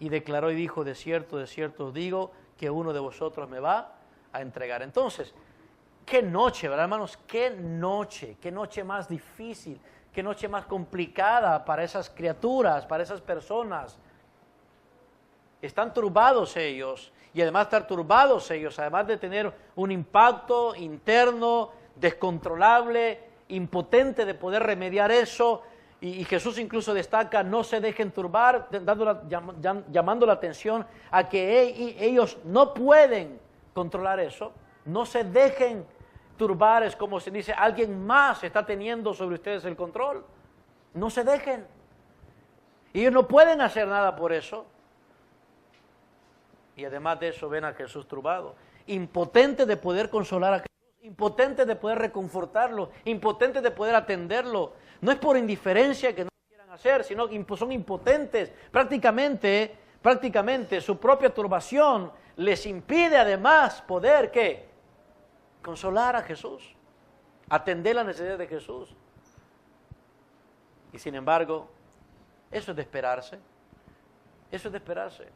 y declaró y dijo, de cierto os digo, que uno de vosotros me va a entregar. Entonces, qué noche, ¿verdad, hermanos? Qué noche más difícil, qué noche más complicada para esas criaturas, para esas personas. Están turbados ellos, y además de estar turbados ellos, además de tener un impacto interno, descontrolable, impotente de poder remediar eso, y Jesús incluso destaca, no se dejen turbar, llamando la atención a que ellos no pueden controlar eso, no se dejen turbar, es como se dice, alguien más está teniendo sobre ustedes el control, no se dejen, ellos no pueden hacer nada por eso, y además de eso ven a Jesús turbado, impotente de poder consolar a Jesús, impotente de poder reconfortarlo, impotente de poder atenderlo. No es por indiferencia que no lo quieran hacer, sino que son impotentes. Prácticamente su propia turbación les impide además poder, ¿qué? Consolar a Jesús, atender la necesidad de Jesús. Y sin embargo, eso es de esperarse. Eso es de esperarse.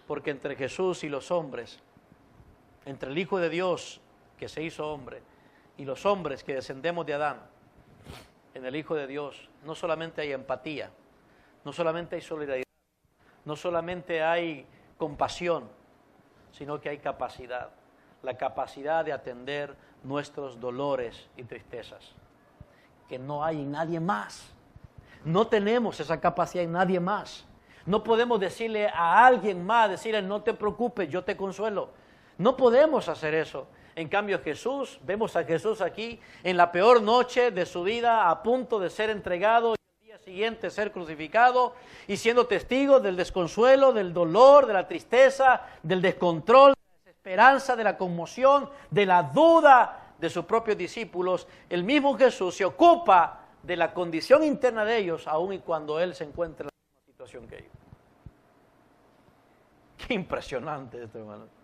Porque entre Jesús y los hombres, entre el Hijo de Dios que se hizo hombre y los hombres que descendemos de Adán, en el Hijo de Dios no solamente hay empatía, no solamente hay solidaridad, no solamente hay compasión, sino que hay capacidad, la capacidad de atender nuestros dolores y tristezas, que no hay en nadie más. No tenemos esa capacidad en nadie más. No podemos decirle a alguien más, decirle no te preocupes, yo te consuelo. No podemos hacer eso. En cambio Jesús, vemos a Jesús aquí en la peor noche de su vida, a punto de ser entregado y al día siguiente ser crucificado y siendo testigo del desconsuelo, del dolor, de la tristeza, del descontrol, de la desesperanza, de la conmoción, de la duda de sus propios discípulos. El mismo Jesús se ocupa de la condición interna de ellos, aun y cuando Él se encuentra en la misma situación que ellos. Qué impresionante esto, hermano.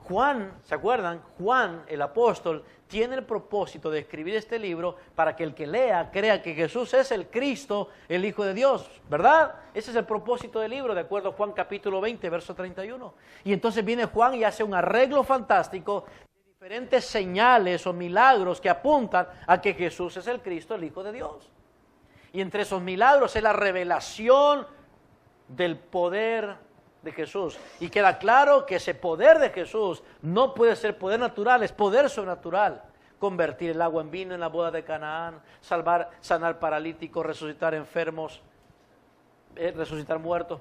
Juan, ¿se acuerdan? Juan, el apóstol, tiene el propósito de escribir este libro para que el que lea crea que Jesús es el Cristo, el Hijo de Dios, ¿verdad? Ese es el propósito del libro, de acuerdo a Juan capítulo 20, verso 31. Y entonces viene Juan y hace un arreglo fantástico de diferentes señales o milagros que apuntan a que Jesús es el Cristo, el Hijo de Dios. Y entre esos milagros es la revelación del poder de Jesús, y queda claro que ese poder de Jesús no puede ser poder natural, es poder sobrenatural. Convertir el agua en vino en la boda de Canaán, sanar paralíticos, resucitar enfermos, resucitar muertos,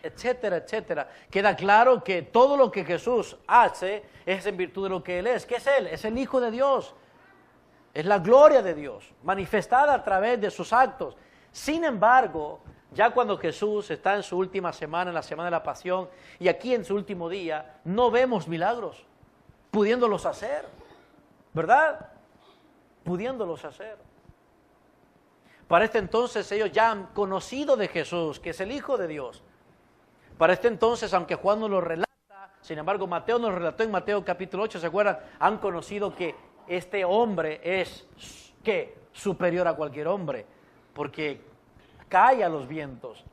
etcétera, etcétera. Queda claro que todo lo que Jesús hace es en virtud de lo que Él es. ¿Qué es Él? Es el Hijo de Dios, es la gloria de Dios, manifestada a través de sus actos. Sin embargo, ya cuando Jesús está en su última semana, en la semana de la pasión, y aquí en su último día, no vemos milagros, pudiéndolos hacer, ¿verdad? Pudiéndolos hacer. Para este entonces ellos ya han conocido de Jesús, que es el Hijo de Dios. Para este entonces, aunque Juan no lo relata, sin embargo Mateo nos relató en Mateo capítulo 8, ¿se acuerdan? Han conocido que este hombre es, ¿qué? Superior a cualquier hombre, porque calla los vientos,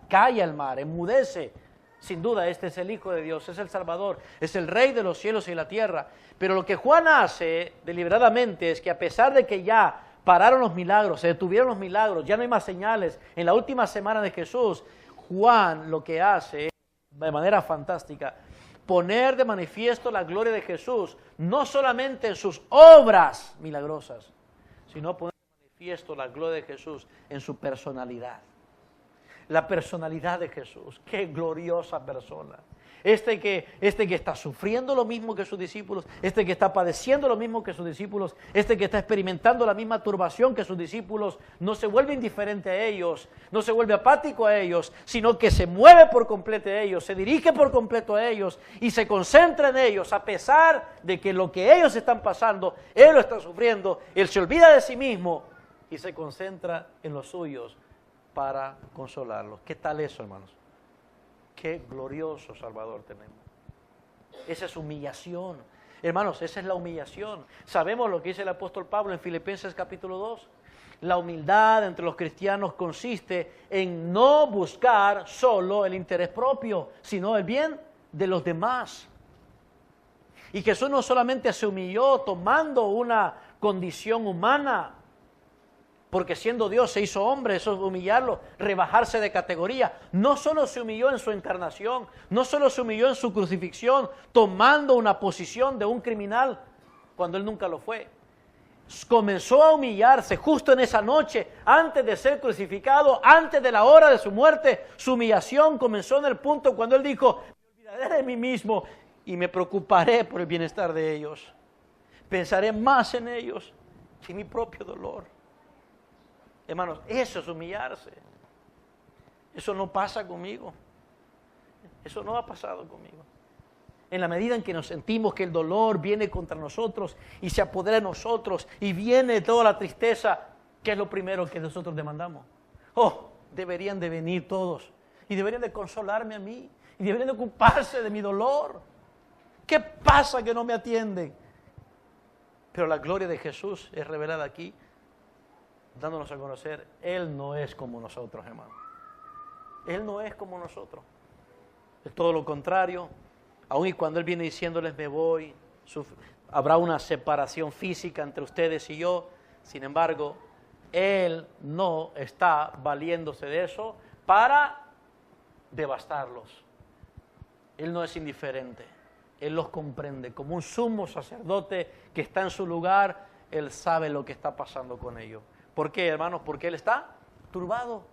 calla el mar, enmudece. Sin duda, este es el Hijo de Dios, es el Salvador, es el Rey de los cielos y la tierra. Pero lo que Juan hace deliberadamente es que a pesar de que ya pararon los milagros, se detuvieron los milagros, ya no hay más señales, en la última semana de Jesús, Juan lo que hace de manera fantástica, poner de manifiesto la gloria de Jesús, no solamente en sus obras milagrosas, sino poner manifiesto la gloria de Jesús en su personalidad. La personalidad de Jesús, qué gloriosa persona. Este que está sufriendo lo mismo que sus discípulos, este que está padeciendo lo mismo que sus discípulos, este que está experimentando la misma turbación que sus discípulos, no se vuelve indiferente a ellos, no se vuelve apático a ellos, sino que se mueve por completo a ellos, se dirige por completo a ellos y se concentra en ellos, a pesar de que lo que ellos están pasando, Él lo está sufriendo, Él se olvida de sí mismo y se concentra en los suyos para consolarlos. ¿Qué tal eso, hermanos? Qué glorioso Salvador tenemos. Esa es humillación. Hermanos, esa es la humillación. Sabemos lo que dice el apóstol Pablo en Filipenses capítulo 2. La humildad entre los cristianos consiste en no buscar solo el interés propio, sino el bien de los demás. Y Jesús no solamente se humilló tomando una condición humana, porque siendo Dios se hizo hombre, eso es humillarlo, rebajarse de categoría. No solo se humilló en su encarnación, no solo se humilló en su crucifixión, tomando una posición de un criminal, cuando él nunca lo fue. Comenzó a humillarse justo en esa noche, antes de ser crucificado, antes de la hora de su muerte. Su humillación comenzó en el punto cuando él dijo: me olvidaré de mí mismo y me preocuparé por el bienestar de ellos. Pensaré más en ellos que en mi propio dolor. Hermanos, eso es humillarse. Eso no pasa conmigo. Eso no ha pasado conmigo. En la medida en que nos sentimos que el dolor viene contra nosotros y se apodera de nosotros y viene toda la tristeza, ¿qué es lo primero que nosotros demandamos? Oh, deberían de venir todos y deberían de consolarme a mí y deberían de ocuparse de mi dolor. ¿Qué pasa que no me atienden? Pero la gloria de Jesús es revelada aquí, dándonos a conocer, Él no es como nosotros, hermano. Él no es como nosotros. Es todo lo contrario. Aun y cuando Él viene diciéndoles, me voy, habrá una separación física entre ustedes y yo. Sin embargo, Él no está valiéndose de eso para devastarlos. Él no es indiferente. Él los comprende. Como un sumo sacerdote que está en su lugar, Él sabe lo que está pasando con ellos. ¿Por qué, hermanos? Porque Él está turbado.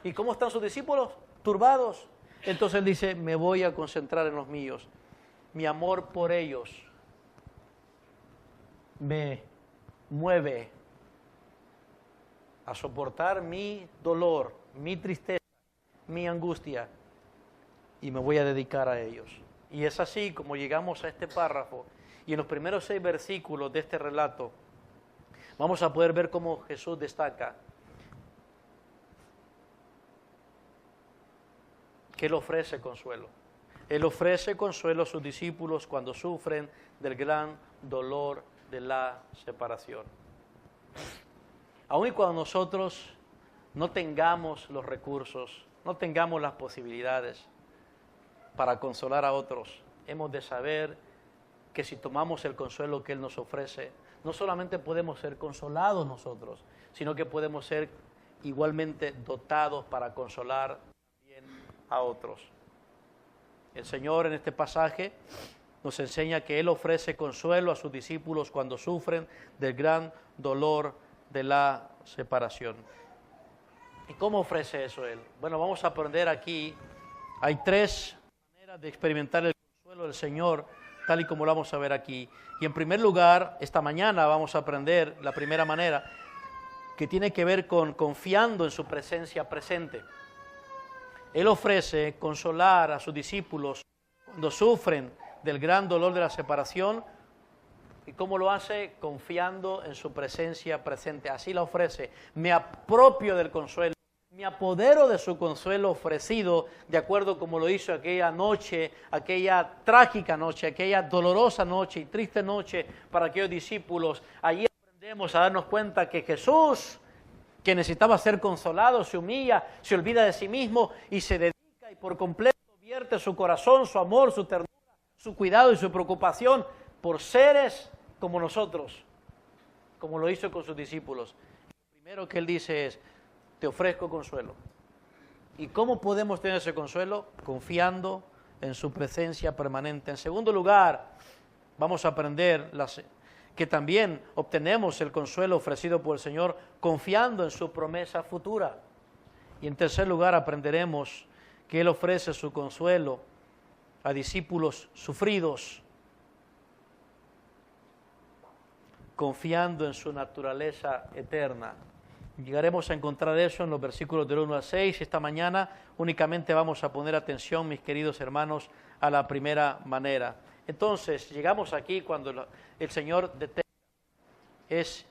¿Y cómo están sus discípulos? Turbados. Entonces Él dice, me voy a concentrar en los míos. Mi amor por ellos me mueve a soportar mi dolor, mi tristeza, mi angustia, y me voy a dedicar a ellos. Y es así como llegamos a este párrafo, y en los primeros 6 versículos de este relato vamos a poder ver cómo Jesús destaca que Él ofrece consuelo. Él ofrece consuelo a sus discípulos cuando sufren del gran dolor de la separación. Aun y cuando nosotros no tengamos los recursos, no tengamos las posibilidades para consolar a otros, hemos de saber que si tomamos el consuelo que Él nos ofrece, no solamente podemos ser consolados nosotros, sino que podemos ser igualmente dotados para consolar también a otros. El Señor en este pasaje nos enseña que Él ofrece consuelo a sus discípulos cuando sufren del gran dolor de la separación. ¿Y cómo ofrece eso Él? Bueno, vamos a aprender aquí. Hay 3 maneras de experimentar el consuelo del Señor, tal y como lo vamos a ver aquí. Y en primer lugar, esta mañana vamos a aprender la primera manera, que tiene que ver con confiando en su presencia presente. Él ofrece consolar a sus discípulos cuando sufren del gran dolor de la separación. ¿Y cómo lo hace? Confiando en su presencia presente. Así la ofrece. Me apropio del consuelo, me apodero de su consuelo ofrecido, de acuerdo como lo hizo aquella noche, aquella trágica noche, aquella dolorosa noche y triste noche para aquellos discípulos. Allí aprendemos a darnos cuenta que Jesús, que necesitaba ser consolado, se humilla, se olvida de sí mismo y se dedica y por completo vierte su corazón, su amor, su ternura, su cuidado y su preocupación por seres como nosotros, como lo hizo con sus discípulos. Lo primero que Él dice es, te ofrezco consuelo. ¿Y cómo podemos tener ese consuelo? Confiando en su presencia permanente. En segundo lugar, vamos a aprender que también obtenemos el consuelo ofrecido por el Señor confiando en su promesa futura. Y en tercer lugar aprenderemos que Él ofrece su consuelo a discípulos sufridos, confiando en su naturaleza eterna. Llegaremos a encontrar eso en los versículos del 1 al 6. Esta mañana únicamente vamos a poner atención, mis queridos hermanos, a la primera manera. Entonces, llegamos aquí cuando el Señor detecta, es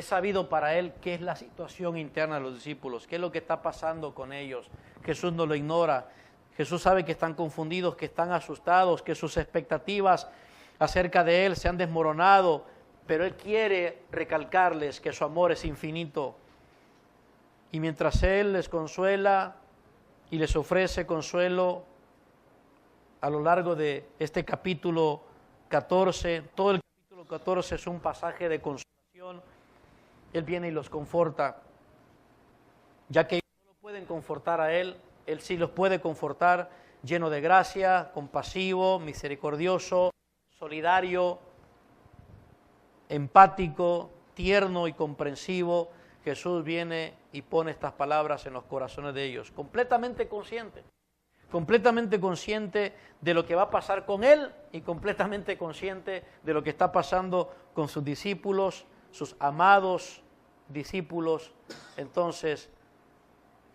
sabido para Él qué es la situación interna de los discípulos, qué es lo que está pasando con ellos. Jesús no lo ignora. Jesús sabe que están confundidos, que están asustados, que sus expectativas acerca de Él se han desmoronado pero Él quiere recalcarles que su amor es infinito. Y mientras Él les consuela y les ofrece consuelo a lo largo de este capítulo 14, todo el capítulo 14 es un pasaje de consolación, Él viene y los conforta, ya que ellos no lo pueden confortar a Él, Él sí los puede confortar, lleno de gracia, compasivo, misericordioso, solidario, empático, tierno y comprensivo. Jesús viene y pone estas palabras en los corazones de ellos, completamente consciente de lo que va a pasar con Él y completamente consciente de lo que está pasando con sus discípulos, sus amados discípulos. Entonces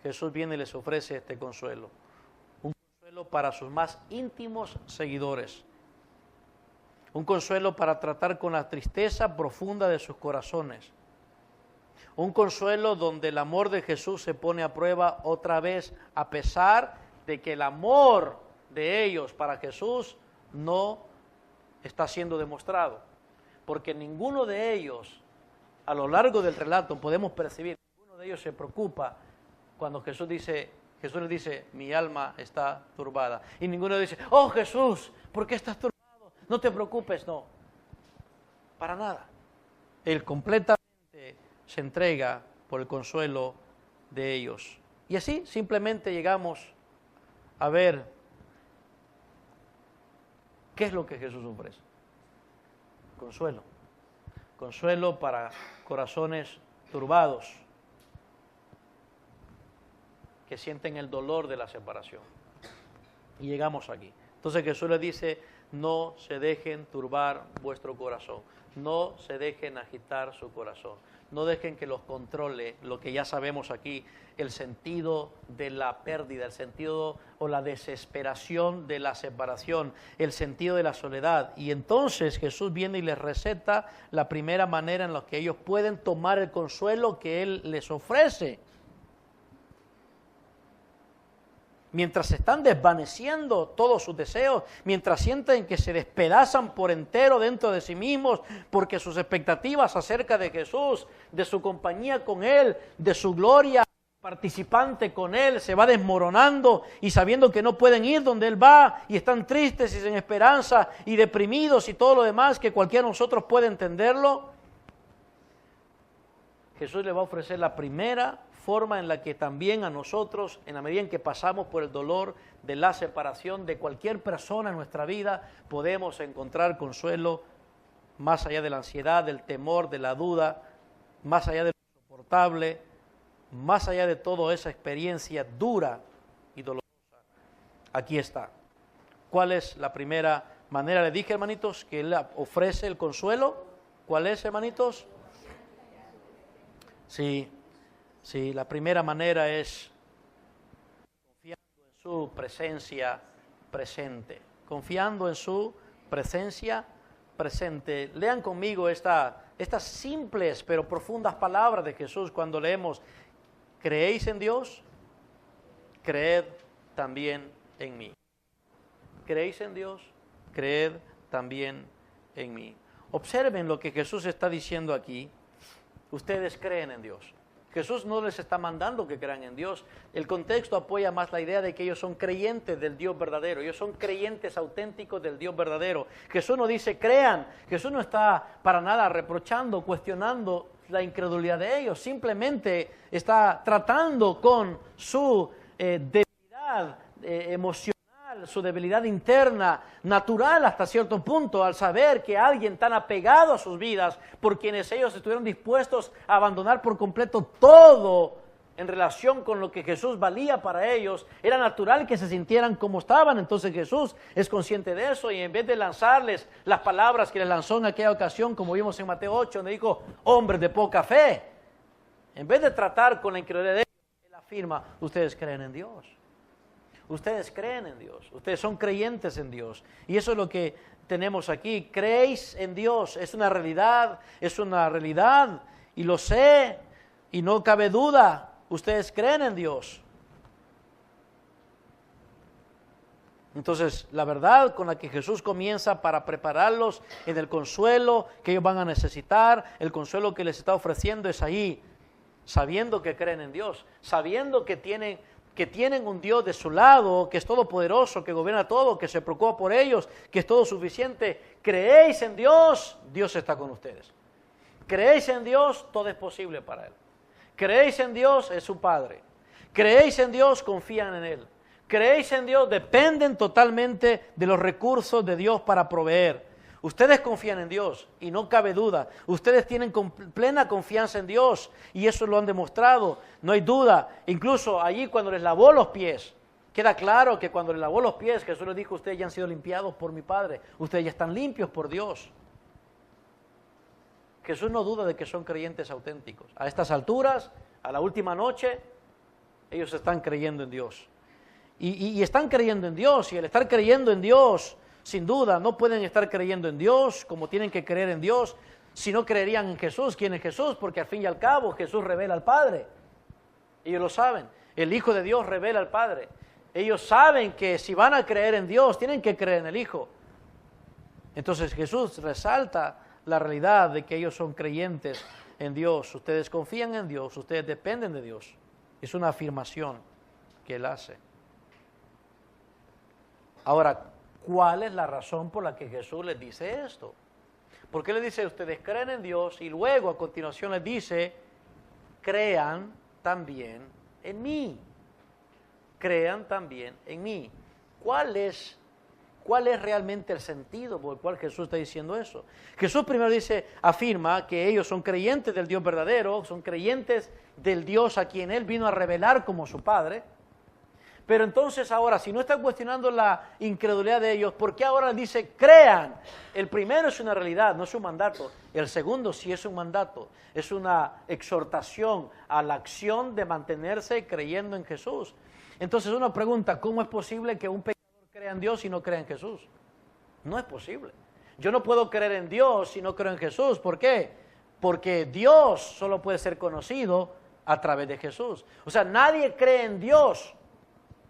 Jesús viene y les ofrece este consuelo, un consuelo para sus más íntimos seguidores, un consuelo para tratar con la tristeza profunda de sus corazones, un consuelo donde el amor de Jesús se pone a prueba otra vez, a pesar de que el amor de ellos para Jesús no está siendo demostrado, porque ninguno de ellos, a lo largo del relato podemos percibir, ninguno de ellos se preocupa cuando Jesús les dice, mi alma está turbada, y ninguno dice, oh Jesús, ¿por qué estás turbado? No te preocupes, no, para nada. Él completamente se entrega por el consuelo de ellos. Y así simplemente llegamos a ver qué es lo que Jesús ofrece. Consuelo. Consuelo para corazones turbados, que sienten el dolor de la separación. Y llegamos aquí. Entonces Jesús les dice, no se dejen turbar vuestro corazón, no se dejen agitar su corazón, no dejen que los controle lo que ya sabemos aquí, el sentido de la pérdida, el sentido o la desesperación de la separación, el sentido de la soledad. Y entonces Jesús viene y les receta la primera manera en la que ellos pueden tomar el consuelo que Él les ofrece. Mientras se están desvaneciendo todos sus deseos, mientras sienten que se despedazan por entero dentro de sí mismos, porque sus expectativas acerca de Jesús, de su compañía con Él, de su gloria participante con Él, se va desmoronando y sabiendo que no pueden ir donde Él va, y están tristes y sin esperanza y deprimidos y todo lo demás, que cualquiera de nosotros puede entenderlo, Jesús le va a ofrecer la primera forma en la que también a nosotros, en la medida en que pasamos por el dolor de la separación de cualquier persona en nuestra vida, podemos encontrar consuelo más allá de la ansiedad, del temor, de la duda, más allá de lo insoportable, más allá de toda esa experiencia dura y dolorosa. Aquí está. ¿Cuál es la primera manera? Le dije, hermanitos, que Él ofrece el consuelo. ¿Cuál es, hermanitos? Sí, la primera manera es confiando en su presencia presente. Confiando en su presencia presente. Lean conmigo estas simples pero profundas palabras de Jesús cuando leemos, ¿creéis en Dios? Creed también en mí. ¿Creéis en Dios? Creed también en mí. Observen lo que Jesús está diciendo aquí. Ustedes creen en Dios. Jesús no les está mandando que crean en Dios. El contexto apoya más la idea de que ellos son creyentes del Dios verdadero. Ellos son creyentes auténticos del Dios verdadero. Jesús no dice crean. Jesús no está para nada reprochando, cuestionando la incredulidad de ellos. Simplemente está tratando con su debilidad emocional, su debilidad interna, natural hasta cierto punto, al saber que alguien tan apegado a sus vidas, por quienes ellos estuvieron dispuestos a abandonar por completo todo en relación con lo que Jesús valía para ellos, era natural que se sintieran como estaban. Entonces Jesús es consciente de eso, y en vez de lanzarles las palabras que les lanzó en aquella ocasión, como vimos en Mateo 8, donde dijo, hombres de poca fe, en vez de tratar con la incredulidad de ellos, Él afirma, ustedes creen en Dios. Ustedes creen en Dios, ustedes son creyentes en Dios. Y eso es lo que tenemos aquí. Creéis en Dios, es una realidad, y lo sé, y no cabe duda, ustedes creen en Dios. Entonces, la verdad con la que Jesús comienza para prepararlos en el consuelo que ellos van a necesitar, el consuelo que les está ofreciendo es ahí, sabiendo que creen en Dios, sabiendo que tienen un Dios de su lado, que es todopoderoso, que gobierna todo, que se preocupa por ellos, que es todo suficiente. ¿Creéis en Dios? Dios está con ustedes. ¿Creéis en Dios? Todo es posible para Él. ¿Creéis en Dios? Es su Padre. ¿Creéis en Dios? Confían en Él. ¿Creéis en Dios? Dependen totalmente de los recursos de Dios para proveer. Ustedes confían en Dios y no cabe duda. Ustedes tienen plena confianza en Dios y eso lo han demostrado. No hay duda. Incluso allí cuando les lavó los pies, queda claro que cuando les lavó los pies, Jesús les dijo, ustedes ya han sido limpiados por mi Padre. Ustedes ya están limpios por Dios. Jesús no duda de que son creyentes auténticos. A estas alturas, a la última noche, ellos están creyendo en Dios. Y están creyendo en Dios, y al estar creyendo en Dios, sin duda, no pueden estar creyendo en Dios como tienen que creer en Dios si no creerían en Jesús. ¿Quién es Jesús? Porque al fin y al cabo Jesús revela al Padre. Ellos lo saben. El Hijo de Dios revela al Padre. Ellos saben que si van a creer en Dios, tienen que creer en el Hijo. Entonces Jesús resalta la realidad de que ellos son creyentes en Dios. Ustedes confían en Dios, ustedes dependen de Dios. Es una afirmación que Él hace. Ahora, ¿cuál es la razón por la que Jesús les dice esto? ¿Por qué les dice, ustedes creen en Dios? Y luego a continuación les dice, crean también en mí. Crean también en mí. ¿Cuál es realmente el sentido por el cual Jesús está diciendo eso? Jesús primero afirma que ellos son creyentes del Dios verdadero, son creyentes del Dios a quien Él vino a revelar como su Padre. Pero entonces ahora, si no está cuestionando la incredulidad de ellos, ¿por qué ahora dice crean? El primero es una realidad, no es un mandato. El segundo sí es un mandato, es una exhortación a la acción de mantenerse creyendo en Jesús. Entonces uno pregunta, ¿cómo es posible que un pecador crea en Dios y no crea en Jesús? No es posible. Yo no puedo creer en Dios si no creo en Jesús. ¿Por qué? Porque Dios solo puede ser conocido a través de Jesús. O sea, nadie cree en Dios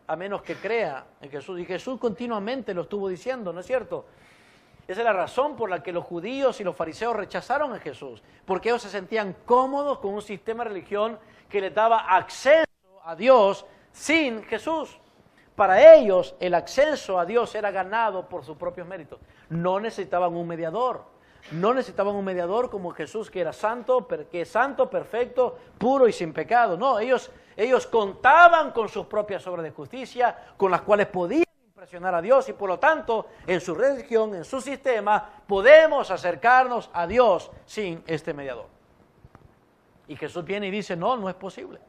a menos que crea en Jesús. Y Jesús continuamente lo estuvo diciendo, ¿no es cierto? Esa es la razón por la que los judíos y los fariseos rechazaron a Jesús, porque ellos se sentían cómodos con un sistema de religión que les daba acceso a Dios sin Jesús. Para ellos el acceso a Dios era ganado por sus propios méritos. No necesitaban un mediador. No necesitaban un mediador como Jesús, que era santo, que es santo, perfecto, puro y sin pecado. No, ellos contaban con sus propias obras de justicia, con las cuales podían impresionar a Dios, y por lo tanto, en su religión, en su sistema, podemos acercarnos a Dios sin este mediador. Y Jesús viene y dice, no es posible.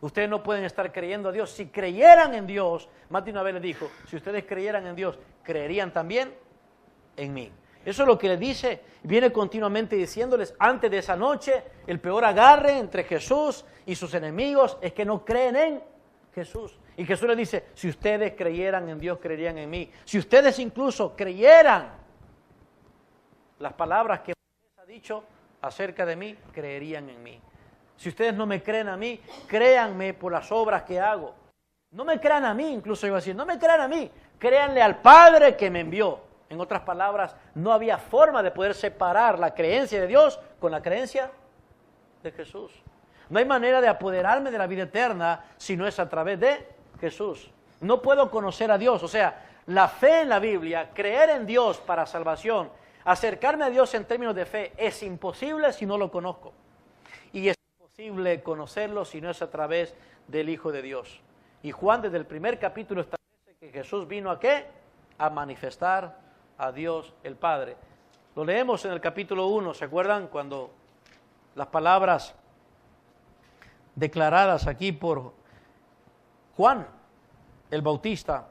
Ustedes no pueden estar creyendo a Dios. Si creyeran en Dios, más de una vez les dijo, si ustedes creyeran en Dios, creerían también en mí. Eso es lo que les dice, viene continuamente diciéndoles, antes de esa noche, el peor agarre entre Jesús y sus enemigos es que no creen en Jesús. Y Jesús les dice, si ustedes creyeran en Dios, creerían en mí. Si ustedes incluso creyeran las palabras que Moisés ha dicho acerca de mí, creerían en mí. Si ustedes no me creen a mí, créanme por las obras que hago. No me crean a mí, incluso iba a decir, no me crean a mí, créanle al Padre que me envió. En otras palabras, no había forma de poder separar la creencia de Dios con la creencia de Jesús. No hay manera de apoderarme de la vida eterna si no es a través de Jesús. No puedo conocer a Dios, o sea, la fe en la Biblia, creer en Dios para salvación, acercarme a Dios en términos de fe, es imposible si no lo conozco. Y es imposible conocerlo si no es a través del Hijo de Dios. Y Juan desde el primer capítulo establece que Jesús vino ¿a qué? A manifestar a Dios el Padre. Lo leemos en el capítulo 1, ¿se acuerdan? Cuando las palabras declaradas aquí por Juan el Bautista,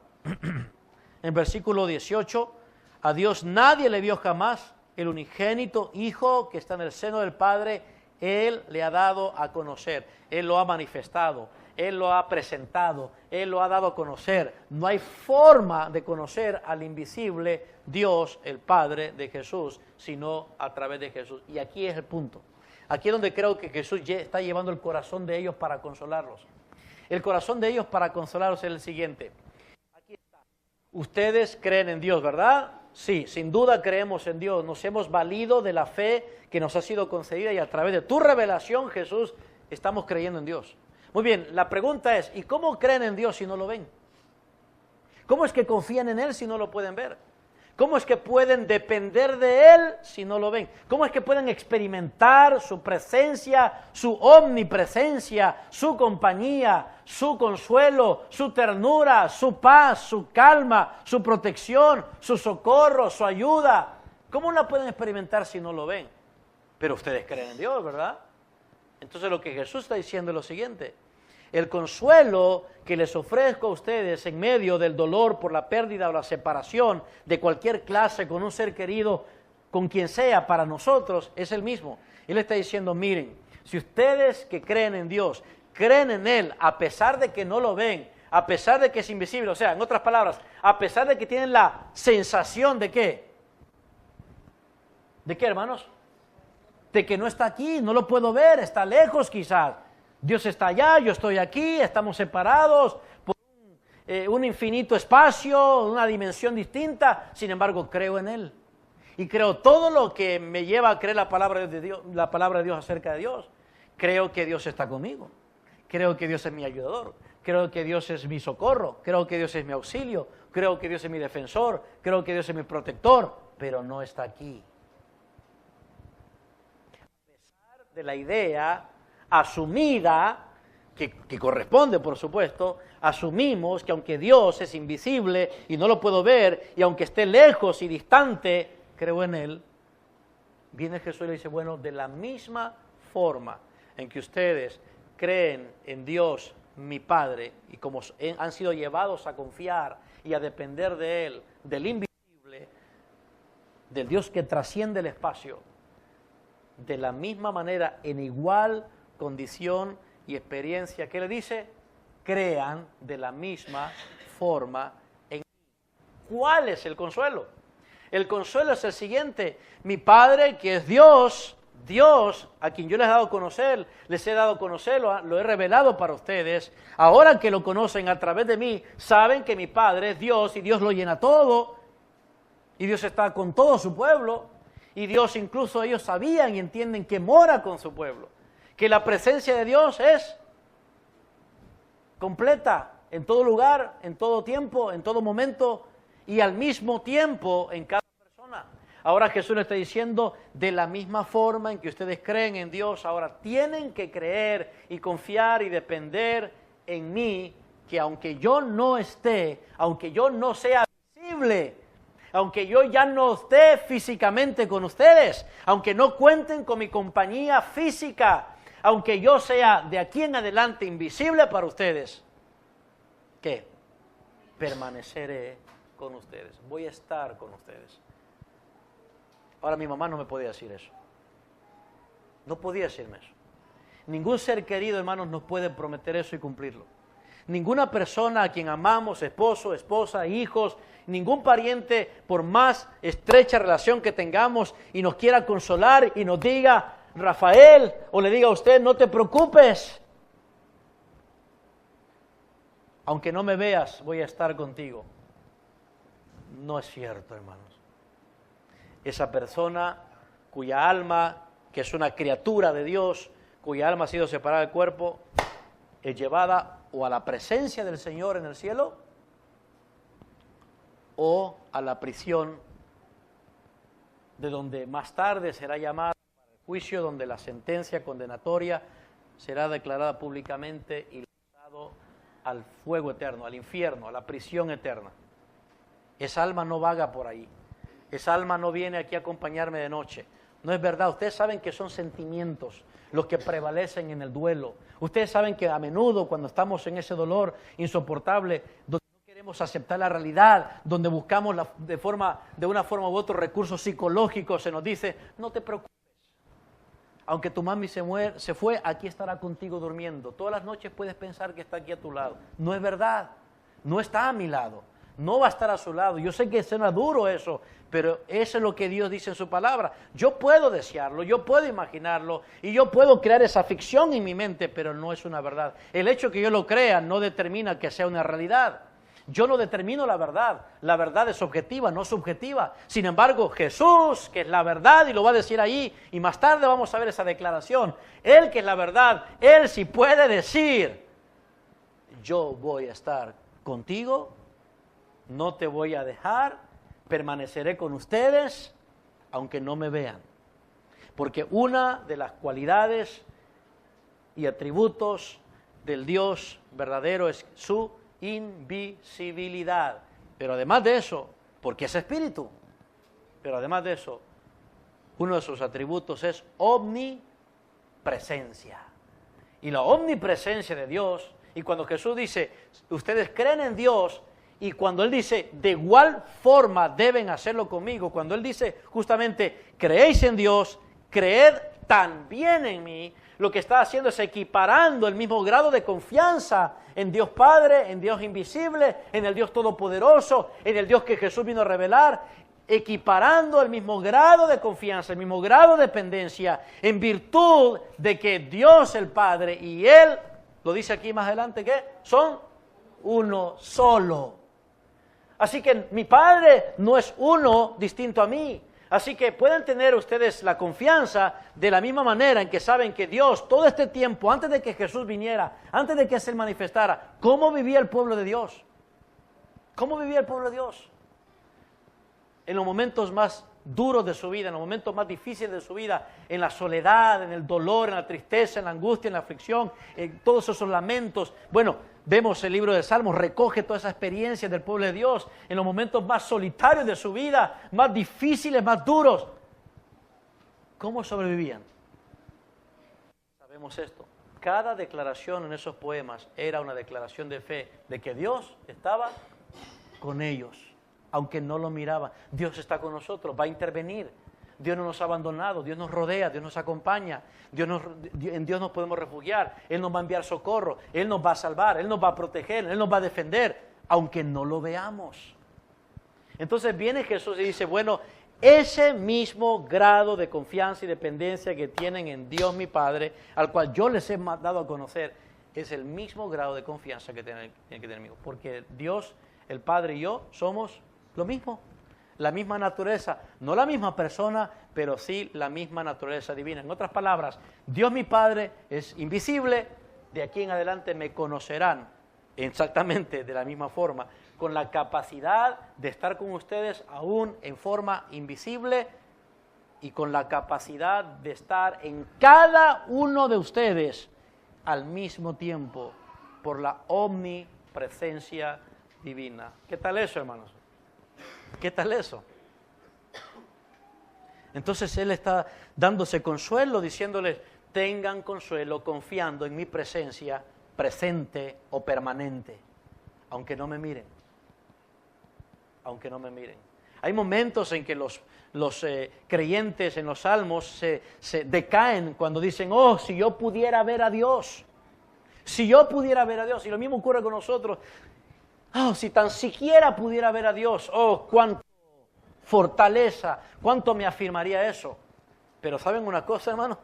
en versículo 18, a Dios nadie le vio jamás, el unigénito Hijo que está en el seno del Padre, Él le ha dado a conocer, Él lo ha manifestado, Él lo ha presentado, Él lo ha dado a conocer. No hay forma de conocer al invisible Dios, el Padre de Jesús, sino a través de Jesús. Y aquí es el punto. Aquí es donde creo que Jesús está llevando el corazón de ellos para consolarlos. El corazón de ellos para consolarlos es el siguiente. Aquí está. Ustedes creen en Dios, ¿verdad? Sí, sin duda creemos en Dios. Nos hemos valido de la fe que nos ha sido concedida y a través de tu revelación, Jesús, estamos creyendo en Dios. Muy bien, la pregunta es, ¿y cómo creen en Dios si no lo ven? ¿Cómo es que confían en Él si no lo pueden ver? ¿Cómo es que pueden depender de Él si no lo ven? ¿Cómo es que pueden experimentar su presencia, su omnipresencia, su compañía, su consuelo, su ternura, su paz, su calma, su protección, su socorro, su ayuda? ¿Cómo la pueden experimentar si no lo ven? Pero ustedes creen en Dios, ¿verdad? Entonces lo que Jesús está diciendo es lo siguiente: el consuelo que les ofrezco a ustedes en medio del dolor por la pérdida o la separación de cualquier clase con un ser querido, con quien sea, para nosotros, es el mismo. Él está diciendo, miren, si ustedes que creen en Dios, creen en Él, a pesar de que no lo ven, a pesar de que es invisible, o sea, en otras palabras, a pesar de que tienen la sensación de ¿qué? ¿De qué, hermanos? De que no está aquí, no lo puedo ver, está lejos quizás. Dios está allá, yo estoy aquí, estamos separados por un infinito espacio, una dimensión distinta. Sin embargo, creo en Él. Y creo todo lo que me lleva a creer la palabra de Dios acerca de Dios. Creo que Dios está conmigo. Creo que Dios es mi ayudador. Creo que Dios es mi socorro. Creo que Dios es mi auxilio. Creo que Dios es mi defensor. Creo que Dios es mi protector. Pero no está aquí. A pesar de la idea asumida, que corresponde por supuesto, asumimos que aunque Dios es invisible y no lo puedo ver, y aunque esté lejos y distante, creo en Él. Viene Jesús y le dice, bueno, de la misma forma en que ustedes creen en Dios mi Padre, y como han sido llevados a confiar y a depender de Él, del invisible, del Dios que trasciende el espacio, de la misma manera, en igual condición y experiencia, ¿qué le dice? Crean de la misma forma en mí. ¿Cuál es el consuelo? El consuelo es el siguiente: mi Padre, que es Dios, a quien yo les he dado a conocer, lo he revelado para ustedes. Ahora que lo conocen a través de mí, saben que mi Padre es Dios y Dios lo llena todo, y Dios está con todo su pueblo, y Dios incluso ellos sabían y entienden que mora con su pueblo. Que la presencia de Dios es completa en todo lugar, en todo tiempo, en todo momento y al mismo tiempo en cada persona. Ahora Jesús le está diciendo, de la misma forma en que ustedes creen en Dios, ahora tienen que creer y confiar y depender en mí, que aunque yo no esté, aunque yo no sea visible, aunque yo ya no esté físicamente con ustedes, aunque no cuenten con mi compañía física, aunque yo sea de aquí en adelante invisible para ustedes, ¿qué? Permaneceré con ustedes, voy a estar con ustedes. Ahora mi mamá no me podía decir eso, no podía decirme eso. Ningún ser querido, hermanos, nos puede prometer eso y cumplirlo. Ninguna persona a quien amamos, esposo, esposa, hijos, ningún pariente, por más estrecha relación que tengamos y nos quiera consolar y nos diga, Rafael, o le diga a usted, no te preocupes, aunque no me veas, voy a estar contigo. No es cierto, hermanos. Esa persona cuya alma, que es una criatura de Dios, cuya alma ha sido separada del cuerpo, es llevada o a la presencia del Señor en el cielo, o a la prisión, de donde más tarde será llamada para el juicio, donde la sentencia condenatoria será declarada públicamente y lanzado al fuego eterno, al infierno, a la prisión eterna. Esa alma no vaga por ahí, esa alma no viene aquí a acompañarme de noche. No es verdad, ustedes saben que son sentimientos los que prevalecen en el duelo. Ustedes saben que a menudo cuando estamos en ese dolor insoportable, donde no queremos aceptar la realidad, donde buscamos de una forma u otra recursos psicológicos, se nos dice, no te preocupes. Aunque tu mami se fue, aquí estará contigo durmiendo. Todas las noches puedes pensar que está aquí a tu lado. No es verdad, no está a mi lado, no va a estar a su lado. Yo sé que suena duro eso, pero eso es lo que Dios dice en su palabra. Yo puedo desearlo, yo puedo imaginarlo y yo puedo crear esa ficción en mi mente, pero no es una verdad. El hecho que yo lo crea no determina que sea una realidad. Yo no determino la verdad es objetiva, no subjetiva. Sin embargo, Jesús, que es la verdad, y lo va a decir ahí, y más tarde vamos a ver esa declaración, Él que es la verdad, Él sí puede decir, yo voy a estar contigo, no te voy a dejar, permaneceré con ustedes, aunque no me vean. Porque una de las cualidades y atributos del Dios verdadero es su invisibilidad. Pero además de eso, porque es espíritu, pero además de eso, uno de sus atributos es omnipresencia. Y la omnipresencia de Dios, y cuando Jesús dice, ustedes creen en Dios, y cuando Él dice, de igual forma deben hacerlo conmigo, cuando Él dice justamente, creéis en Dios, creed también en mí, lo que está haciendo es equiparando el mismo grado de confianza en Dios Padre, en Dios invisible, en el Dios Todopoderoso, en el Dios que Jesús vino a revelar, equiparando el mismo grado de confianza, el mismo grado de dependencia, en virtud de que Dios el Padre y Él, lo dice aquí más adelante, que son uno solo. Así que mi Padre no es uno distinto a mí. Así que pueden tener ustedes la confianza de la misma manera en que saben que Dios, todo este tiempo, antes de que Jesús viniera, antes de que se manifestara, ¿cómo vivía el pueblo de Dios? ¿Cómo vivía el pueblo de Dios? En los momentos más duros de su vida, en los momentos más difíciles de su vida, en la soledad, en el dolor, en la tristeza, en la angustia, en la aflicción, en todos esos lamentos. Bueno, vemos el libro de Salmos, recoge toda esa experiencia del pueblo de Dios en los momentos más solitarios de su vida, más difíciles, más duros. ¿Cómo sobrevivían? Sabemos esto. Cada declaración en esos poemas era una declaración de fe, de que Dios estaba con ellos. Aunque no lo miraban, Dios está con nosotros, va a intervenir. Dios no nos ha abandonado, Dios nos rodea, Dios nos acompaña, en Dios nos podemos refugiar, Él nos va a enviar socorro, Él nos va a salvar, Él nos va a proteger, Él nos va a defender, aunque no lo veamos. Entonces viene Jesús y dice, bueno, ese mismo grado de confianza y dependencia que tienen en Dios mi Padre, al cual yo les he dado a conocer, es el mismo grado de confianza que tienen que tener conmigo, porque Dios, el Padre y yo somos lo mismo, la misma naturaleza, no la misma persona, pero sí la misma naturaleza divina. En otras palabras, Dios mi Padre es invisible, de aquí en adelante me conocerán exactamente de la misma forma, con la capacidad de estar con ustedes aún en forma invisible y con la capacidad de estar en cada uno de ustedes al mismo tiempo por la omnipresencia divina. ¿Qué tal eso, hermanos? ¿Qué tal eso? Entonces Él está dándose consuelo, diciéndoles, tengan consuelo confiando en mi presencia presente o permanente, aunque no me miren. Aunque no me miren. Hay momentos en que los creyentes en los salmos se decaen cuando dicen, oh, si yo pudiera ver a Dios, si yo pudiera ver a Dios, y lo mismo ocurre con nosotros. Oh, si tan siquiera pudiera ver a Dios, oh, cuánto fortaleza, cuánto me afirmaría eso. Pero ¿saben una cosa, hermano?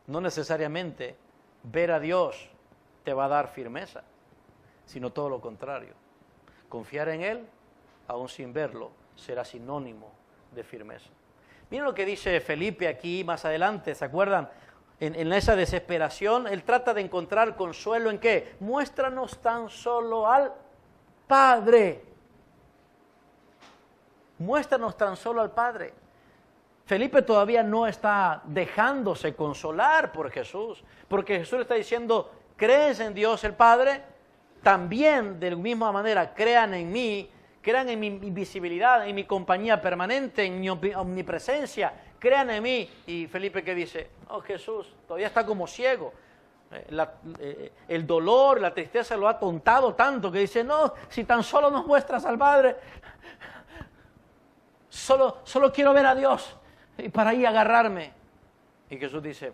No necesariamente ver a Dios te va a dar firmeza, sino todo lo contrario. Confiar en Él, aún sin verlo, será sinónimo de firmeza. Miren lo que dice Felipe aquí más adelante, ¿se acuerdan? En esa desesperación, él trata de encontrar consuelo en ¿qué? Muéstranos tan solo al Padre. Muéstranos tan solo al Padre. Felipe todavía no está dejándose consolar por Jesús, porque Jesús le está diciendo, ¿crees en Dios el Padre? También de la misma manera crean en mí, crean en mi invisibilidad, en mi compañía permanente, en mi omnipresencia, crean en mí. Y Felipe, ¿qué dice? Oh, Jesús, todavía está como ciego. El dolor, la tristeza lo ha atontado tanto que dice, no, si tan solo nos muestras al Padre, solo quiero ver a Dios y para ahí agarrarme. Y Jesús dice,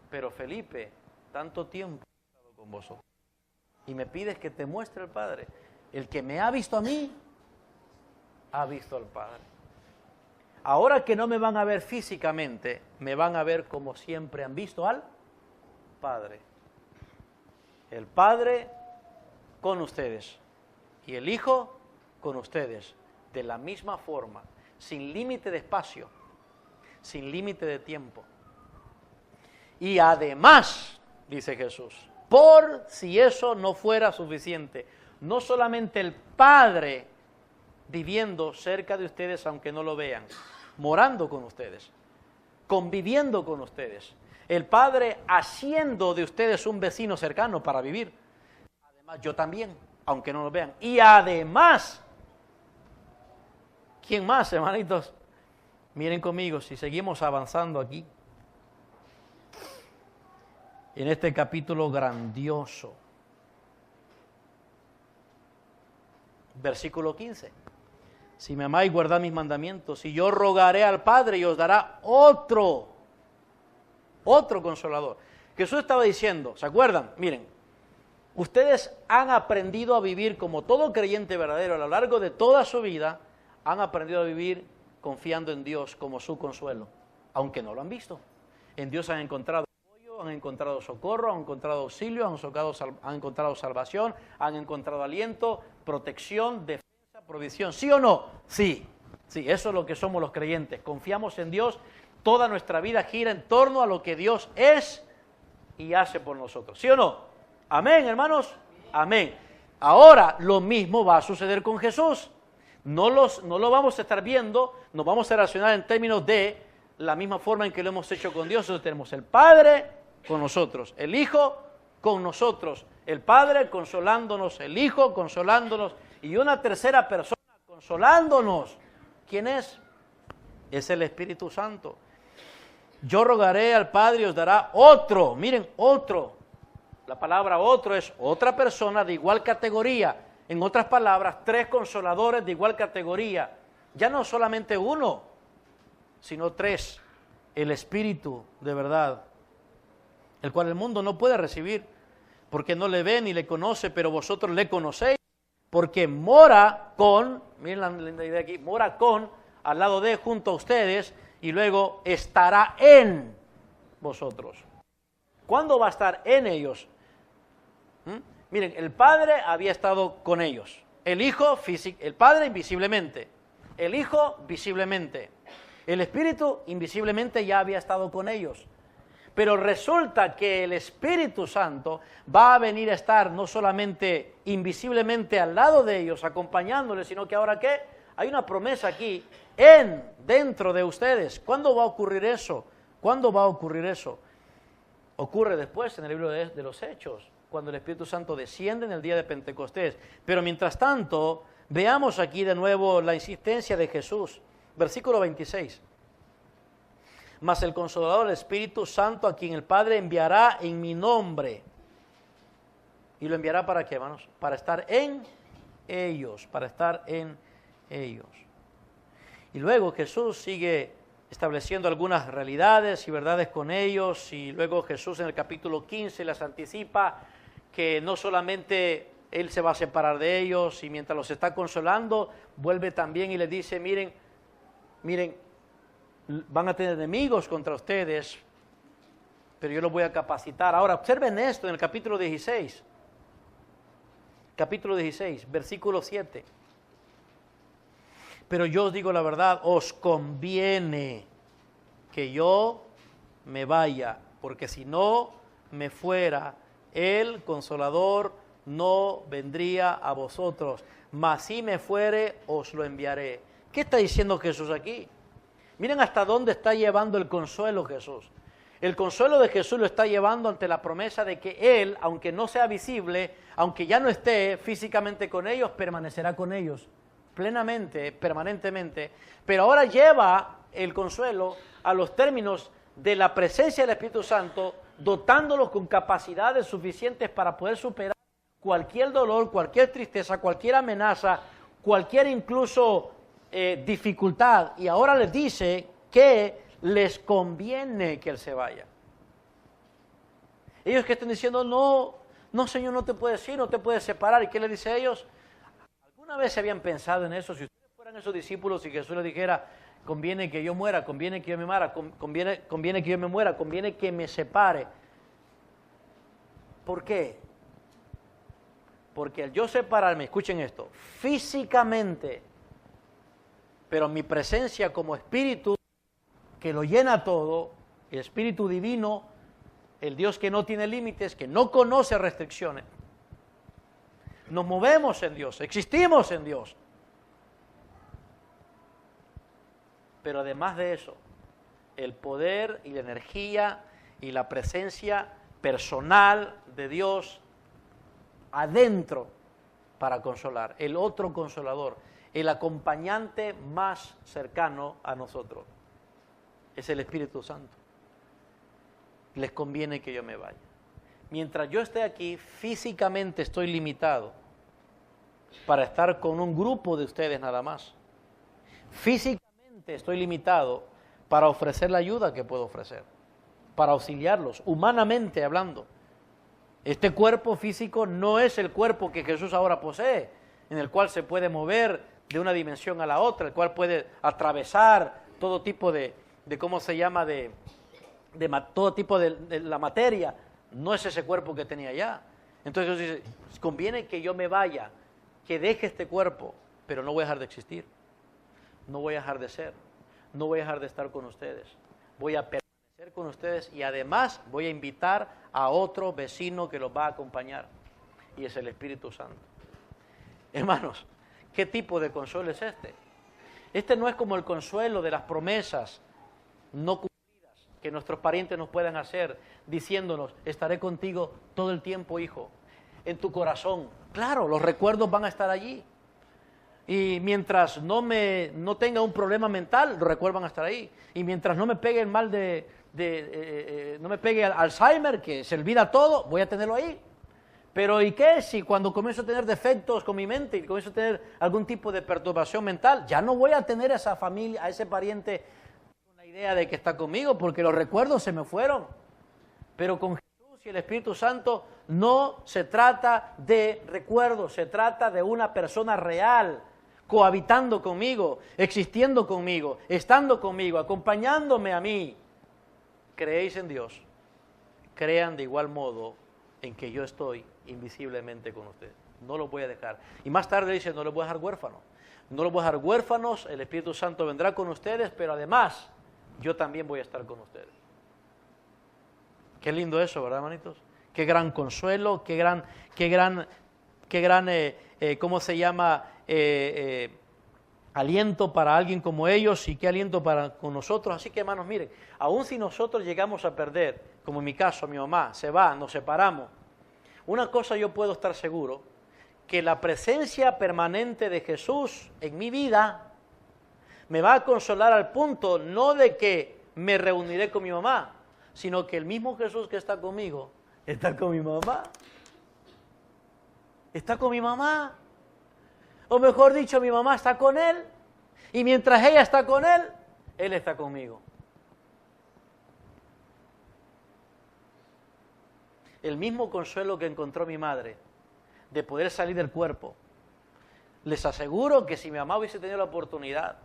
pero Felipe, tanto tiempo he estado con vosotros y me pides que te muestre al Padre. El que me ha visto a mí, ha visto al Padre. Ahora que no me van a ver físicamente, me van a ver como siempre han visto al Padre. El Padre con ustedes. y el Hijo con ustedes, de la misma forma, sin límite de espacio, sin límite de tiempo. Y además, dice Jesús, por si eso no fuera suficiente, no solamente el Padre viviendo cerca de ustedes aunque no lo vean, morando con ustedes, conviviendo con ustedes, el Padre haciendo de ustedes un vecino cercano para vivir, además yo también, aunque no lo vean, y además, ¿quién más, hermanitos? Miren conmigo, si seguimos avanzando aquí, en este capítulo grandioso, versículo 15. Si me amáis, guardad mis mandamientos, y yo rogaré al Padre y os dará otro consolador. Jesús estaba diciendo, ¿se acuerdan? Miren, ustedes han aprendido a vivir como todo creyente verdadero a lo largo de toda su vida, han aprendido a vivir confiando en Dios como su consuelo, aunque no lo han visto. En Dios han encontrado apoyo, han encontrado socorro, han encontrado auxilio, han encontrado salvación, han encontrado aliento, protección, defensa, provisión. ¿Sí o no? Sí, eso es lo que somos los creyentes. Confiamos en Dios, toda nuestra vida gira en torno a lo que Dios es y hace por nosotros. ¿Sí o no? Amén, hermanos. Amén. Ahora, lo mismo va a suceder con Jesús. No lo vamos a estar viendo, nos vamos a relacionar en términos de la misma forma en que lo hemos hecho con Dios. Entonces tenemos el Padre con nosotros, el Hijo con nosotros, el Padre consolándonos, el Hijo consolándonos y una tercera persona consolándonos. ¿Quién es? Es el Espíritu Santo. Yo rogaré al Padre y os dará otro, miren, otro. La palabra otro es otra persona de igual categoría. En otras palabras, tres consoladores de igual categoría. Ya no solamente uno, sino tres. El Espíritu de verdad, el cual el mundo no puede recibir, porque no le ve ni le conoce, pero vosotros le conocéis, porque mora con, miren la idea aquí, mora con, al lado de, junto a ustedes, y luego estará en vosotros. ¿Cuándo va a estar en ellos? Miren, el Padre había estado con ellos, el Hijo, el Padre invisiblemente, el Hijo visiblemente, el Espíritu invisiblemente ya había estado con ellos. Pero resulta que el Espíritu Santo va a venir a estar no solamente invisiblemente al lado de ellos, acompañándoles, sino que ahora ¿qué? Hay una promesa aquí, dentro de ustedes. ¿Cuándo va a ocurrir eso? ¿Cuándo va a ocurrir eso? Ocurre después en el libro de los Hechos, cuando el Espíritu Santo desciende en el día de Pentecostés. Pero mientras tanto, veamos aquí de nuevo la insistencia de Jesús. Versículo 26. Mas el Consolador, el Espíritu Santo, a quien el Padre enviará en mi nombre. ¿Y lo enviará para qué, hermanos? Para estar en ellos, para estar en ellos. Y luego Jesús sigue estableciendo algunas realidades y verdades con ellos, y luego Jesús en el capítulo 15 les anticipa que no solamente Él se va a separar de ellos, y mientras los está consolando, vuelve también y les dice, miren, van a tener enemigos contra ustedes, pero yo los voy a capacitar. Ahora, observen esto en el capítulo 16, versículo 7. Pero yo os digo la verdad, os conviene que yo me vaya, porque si no me fuera, el Consolador no vendría a vosotros, mas si me fuere, os lo enviaré. ¿Qué está diciendo Jesús aquí? Miren hasta dónde está llevando el consuelo Jesús. El consuelo de Jesús lo está llevando ante la promesa de que Él, aunque no sea visible, aunque ya no esté físicamente con ellos, permanecerá con ellos plenamente, permanentemente. Pero ahora lleva el consuelo a los términos de la presencia del Espíritu Santo, dotándolos con capacidades suficientes para poder superar cualquier dolor, cualquier tristeza, cualquier amenaza, cualquier incluso dificultad. Y ahora les dice que les conviene que Él se vaya. Ellos que están diciendo, no Señor, no te puedes ir, no te puedes separar. ¿Y qué les dice a ellos? ¿Alguna vez se habían pensado en eso? Si ustedes fueran esos discípulos y Jesús les dijera, conviene que yo muera, conviene que yo me muera, conviene que yo me muera, conviene que me separe. ¿Por qué? Porque al yo separarme, escuchen esto, físicamente, pero mi presencia como espíritu que lo llena todo, el espíritu divino, el Dios que no tiene límites, que no conoce restricciones, nos movemos en Dios, existimos en Dios. Pero además de eso, el poder y la energía y la presencia personal de Dios adentro para consolar, el otro consolador, el acompañante más cercano a nosotros, es el Espíritu Santo. Les conviene que yo me vaya. Mientras yo esté aquí, físicamente estoy limitado para estar con un grupo de ustedes nada más. Físicamente estoy limitado para ofrecer la ayuda que puedo ofrecer, para auxiliarlos, humanamente hablando. Este cuerpo físico no es el cuerpo que Jesús ahora posee, en el cual se puede mover de una dimensión a la otra, el cual puede atravesar todo tipo de ¿cómo se llama?, todo tipo de la materia. No es ese cuerpo que tenía ya. Entonces Jesús dice, conviene que yo me vaya, que deje este cuerpo, pero no voy a dejar de existir, no voy a dejar de ser, no voy a dejar de estar con ustedes, voy a permanecer con ustedes y además voy a invitar a otro vecino que los va a acompañar, y es el Espíritu Santo. Hermanos, ¿qué tipo de consuelo es este? Este no es como el consuelo de las promesas no cumplidas que nuestros parientes nos puedan hacer, diciéndonos, estaré contigo todo el tiempo, hijo, en tu corazón. Claro, los recuerdos van a estar allí. Y mientras no tenga un problema mental, los recuerdos van a estar ahí. Y mientras no me pegue el mal no me pegue Alzheimer, que se olvida todo, voy a tenerlo ahí. Pero ¿y qué si cuando comienzo a tener defectos con mi mente y comienzo a tener algún tipo de perturbación mental, ya no voy a tener a esa familia, a ese pariente con la idea de que está conmigo, porque los recuerdos se me fueron? Pero con Jesús y el Espíritu Santo no se trata de recuerdos, se trata de una persona real, cohabitando conmigo, existiendo conmigo, estando conmigo, acompañándome a mí. ¿Creéis en Dios? Crean de igual modo en que yo estoy invisiblemente con ustedes. No los voy a dejar. Y más tarde dice, no los voy a dejar huérfanos. No los voy a dejar huérfanos, el Espíritu Santo vendrá con ustedes, pero además yo también voy a estar con ustedes. Qué lindo eso, ¿verdad, hermanitos? Qué gran consuelo, qué gran, ¿cómo se llama? Aliento para alguien como ellos y qué aliento con nosotros. Así que, hermanos, miren, aun si nosotros llegamos a perder, como en mi caso, mi mamá se va, nos separamos, una cosa yo puedo estar seguro, que la presencia permanente de Jesús en mi vida me va a consolar al punto no de que me reuniré con mi mamá, sino que el mismo Jesús que está conmigo, está con mi mamá. Está con mi mamá. O mejor dicho, mi mamá está con él, y mientras ella está con él, él está conmigo. El mismo consuelo que encontró mi madre de poder salir del cuerpo. Les aseguro que si mi mamá hubiese tenido la oportunidad,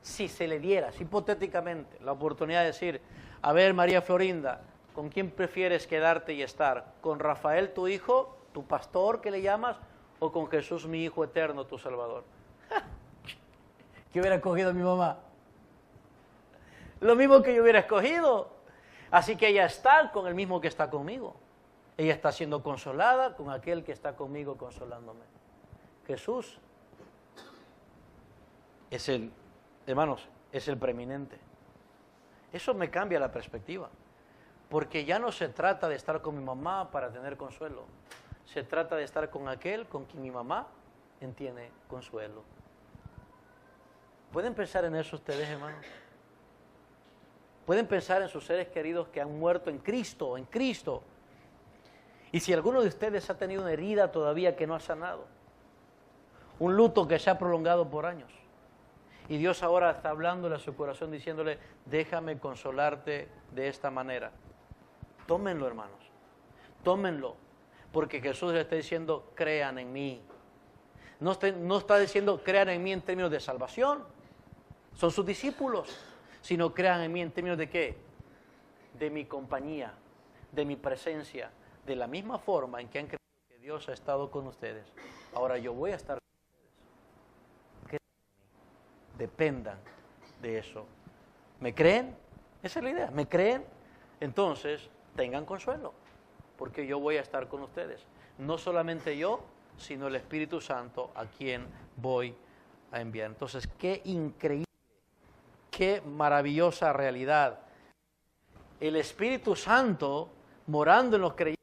si se le diera, si hipotéticamente, la oportunidad de decir, a ver, María Florinda, ¿con quién prefieres quedarte y estar? ¿Con Rafael, tu hijo, tu pastor que le llamas, o con Jesús, mi Hijo eterno, tu Salvador? ¿Qué hubiera escogido mi mamá? Lo mismo que yo hubiera escogido. Así que ella está con el mismo que está conmigo. Ella está siendo consolada con aquel que está conmigo consolándome. Jesús es hermanos, es el preeminente. Eso me cambia la perspectiva. Porque ya no se trata de estar con mi mamá para tener consuelo. Se trata de estar con aquel con quien mi mamá tiene consuelo. ¿Pueden pensar en eso ustedes, hermanos? ¿Pueden pensar en sus seres queridos que han muerto en Cristo, en Cristo? Y si alguno de ustedes ha tenido una herida todavía que no ha sanado, un luto que se ha prolongado por años, y Dios ahora está hablándole a su corazón diciéndole, déjame consolarte de esta manera. Tómenlo, hermanos, tómenlo. Porque Jesús le está diciendo, crean en mí. No está diciendo, crean en mí en términos de salvación. Son sus discípulos. Sino crean en mí en términos de ¿qué? De mi compañía, de mi presencia. De la misma forma en que han creído que Dios ha estado con ustedes. Ahora yo voy a estar con ustedes. Dependan de eso. ¿Me creen? Esa es la idea. ¿Me creen? Entonces, tengan consuelo, porque yo voy a estar con ustedes. No solamente yo, sino el Espíritu Santo a quien voy a enviar. Entonces, qué increíble, qué maravillosa realidad. El Espíritu Santo, morando en los creyentes,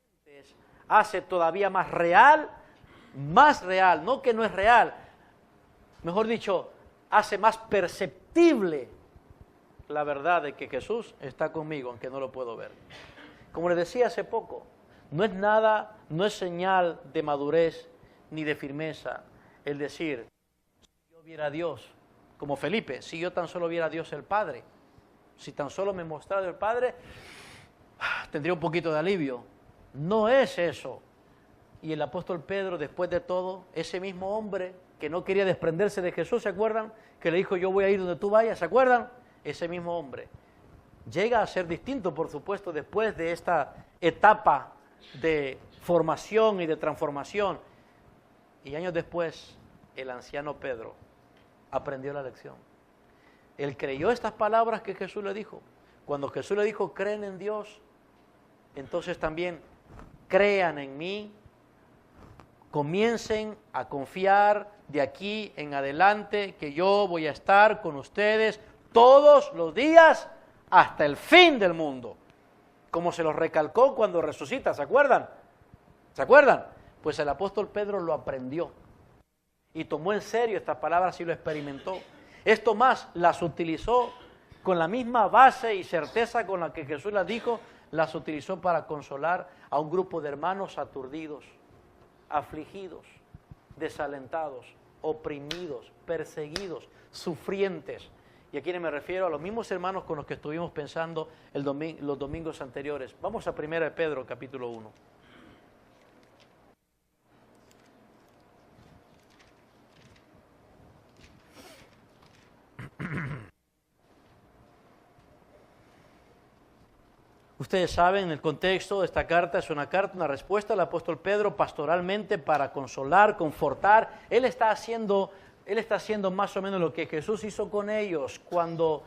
hace todavía más real, no que no es real, mejor dicho, hace más perceptible la verdad de que Jesús está conmigo, aunque no lo puedo ver. Como les decía hace poco, no es nada, no es señal de madurez ni de firmeza el decir, si yo viera a Dios, como Felipe, si yo tan solo viera a Dios el Padre, si tan solo me mostrara el Padre, tendría un poquito de alivio. No es eso. Y el apóstol Pedro, después de todo, ese mismo hombre que no quería desprenderse de Jesús, ¿se acuerdan? Que le dijo, yo voy a ir donde tú vayas, ¿se acuerdan? Ese mismo hombre llega a ser distinto, por supuesto, después de esta etapa de formación y de transformación. Y años después, el anciano Pedro aprendió la lección. Él creyó estas palabras que Jesús le dijo. Cuando Jesús le dijo, creen en Dios, entonces también crean en mí, comiencen a confiar de aquí en adelante que yo voy a estar con ustedes todos los días hasta el fin del mundo. Como se los recalcó cuando resucita, ¿se acuerdan? ¿Se acuerdan? Pues el apóstol Pedro lo aprendió y tomó en serio estas palabras y lo experimentó. Esto más, las utilizó con la misma base y certeza con la que Jesús las dijo, las utilizó para consolar a un grupo de hermanos aturdidos, afligidos, desalentados, oprimidos, perseguidos, sufrientes. ¿Y a quiénes me refiero? A los mismos hermanos con los que estuvimos pensando los domingos anteriores. Vamos a 1 Pedro, capítulo 1. Ustedes saben, el contexto de esta carta es una carta, una respuesta al apóstol Pedro pastoralmente para consolar, confortar. Él está haciendo más o menos lo que Jesús hizo con ellos cuando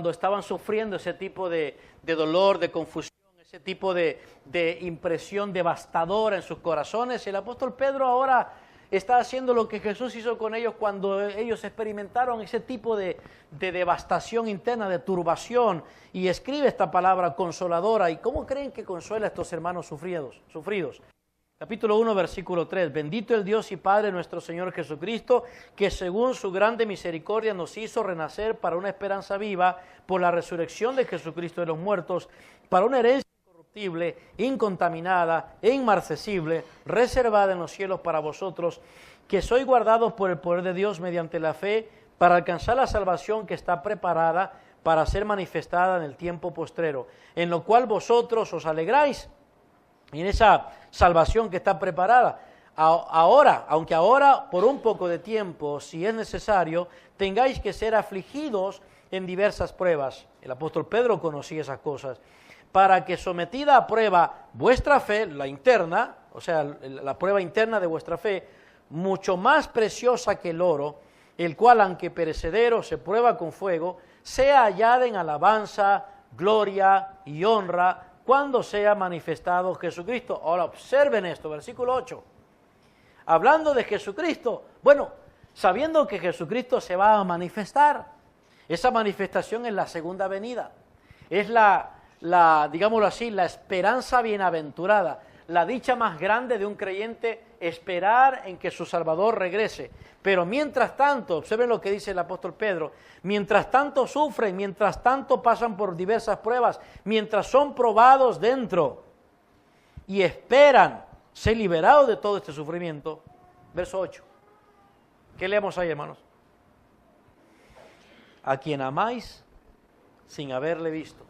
estaban sufriendo ese tipo de dolor, de confusión, ese tipo de impresión devastadora en sus corazones. El apóstol Pedro ahora está haciendo lo que Jesús hizo con ellos cuando ellos experimentaron ese tipo de devastación interna, de turbación, y escribe esta palabra consoladora. ¿Y cómo creen que consuela a estos hermanos sufridos? Capítulo 1, versículo 3. Bendito el Dios y Padre nuestro Señor Jesucristo, que según su grande misericordia nos hizo renacer para una esperanza viva por la resurrección de Jesucristo de los muertos, para una herencia incorruptible, incontaminada e inmarcesible, reservada en los cielos para vosotros, que sois guardados por el poder de Dios mediante la fe, para alcanzar la salvación que está preparada para ser manifestada en el tiempo postrero, en lo cual vosotros os alegráis. Y en esa salvación que está preparada, ahora, aunque ahora por un poco de tiempo, si es necesario, tengáis que ser afligidos en diversas pruebas. El apóstol Pedro conocía esas cosas. Para que sometida a prueba vuestra fe, la interna, o sea, la prueba interna de vuestra fe, mucho más preciosa que el oro, el cual, aunque perecedero, se prueba con fuego, sea hallada en alabanza, gloria y honra, cuando sea manifestado Jesucristo. Ahora observen esto, versículo 8. Hablando de Jesucristo, bueno, sabiendo que Jesucristo se va a manifestar, esa manifestación es la segunda venida, es digámoslo así, la esperanza bienaventurada, la dicha más grande de un creyente, esperar en que su Salvador regrese. Pero mientras tanto, observen lo que dice el apóstol Pedro, mientras tanto sufren, mientras tanto pasan por diversas pruebas, mientras son probados dentro y esperan ser liberados de todo este sufrimiento. Verso 8. ¿Qué leemos ahí, hermanos? A quien amáis sin haberle visto,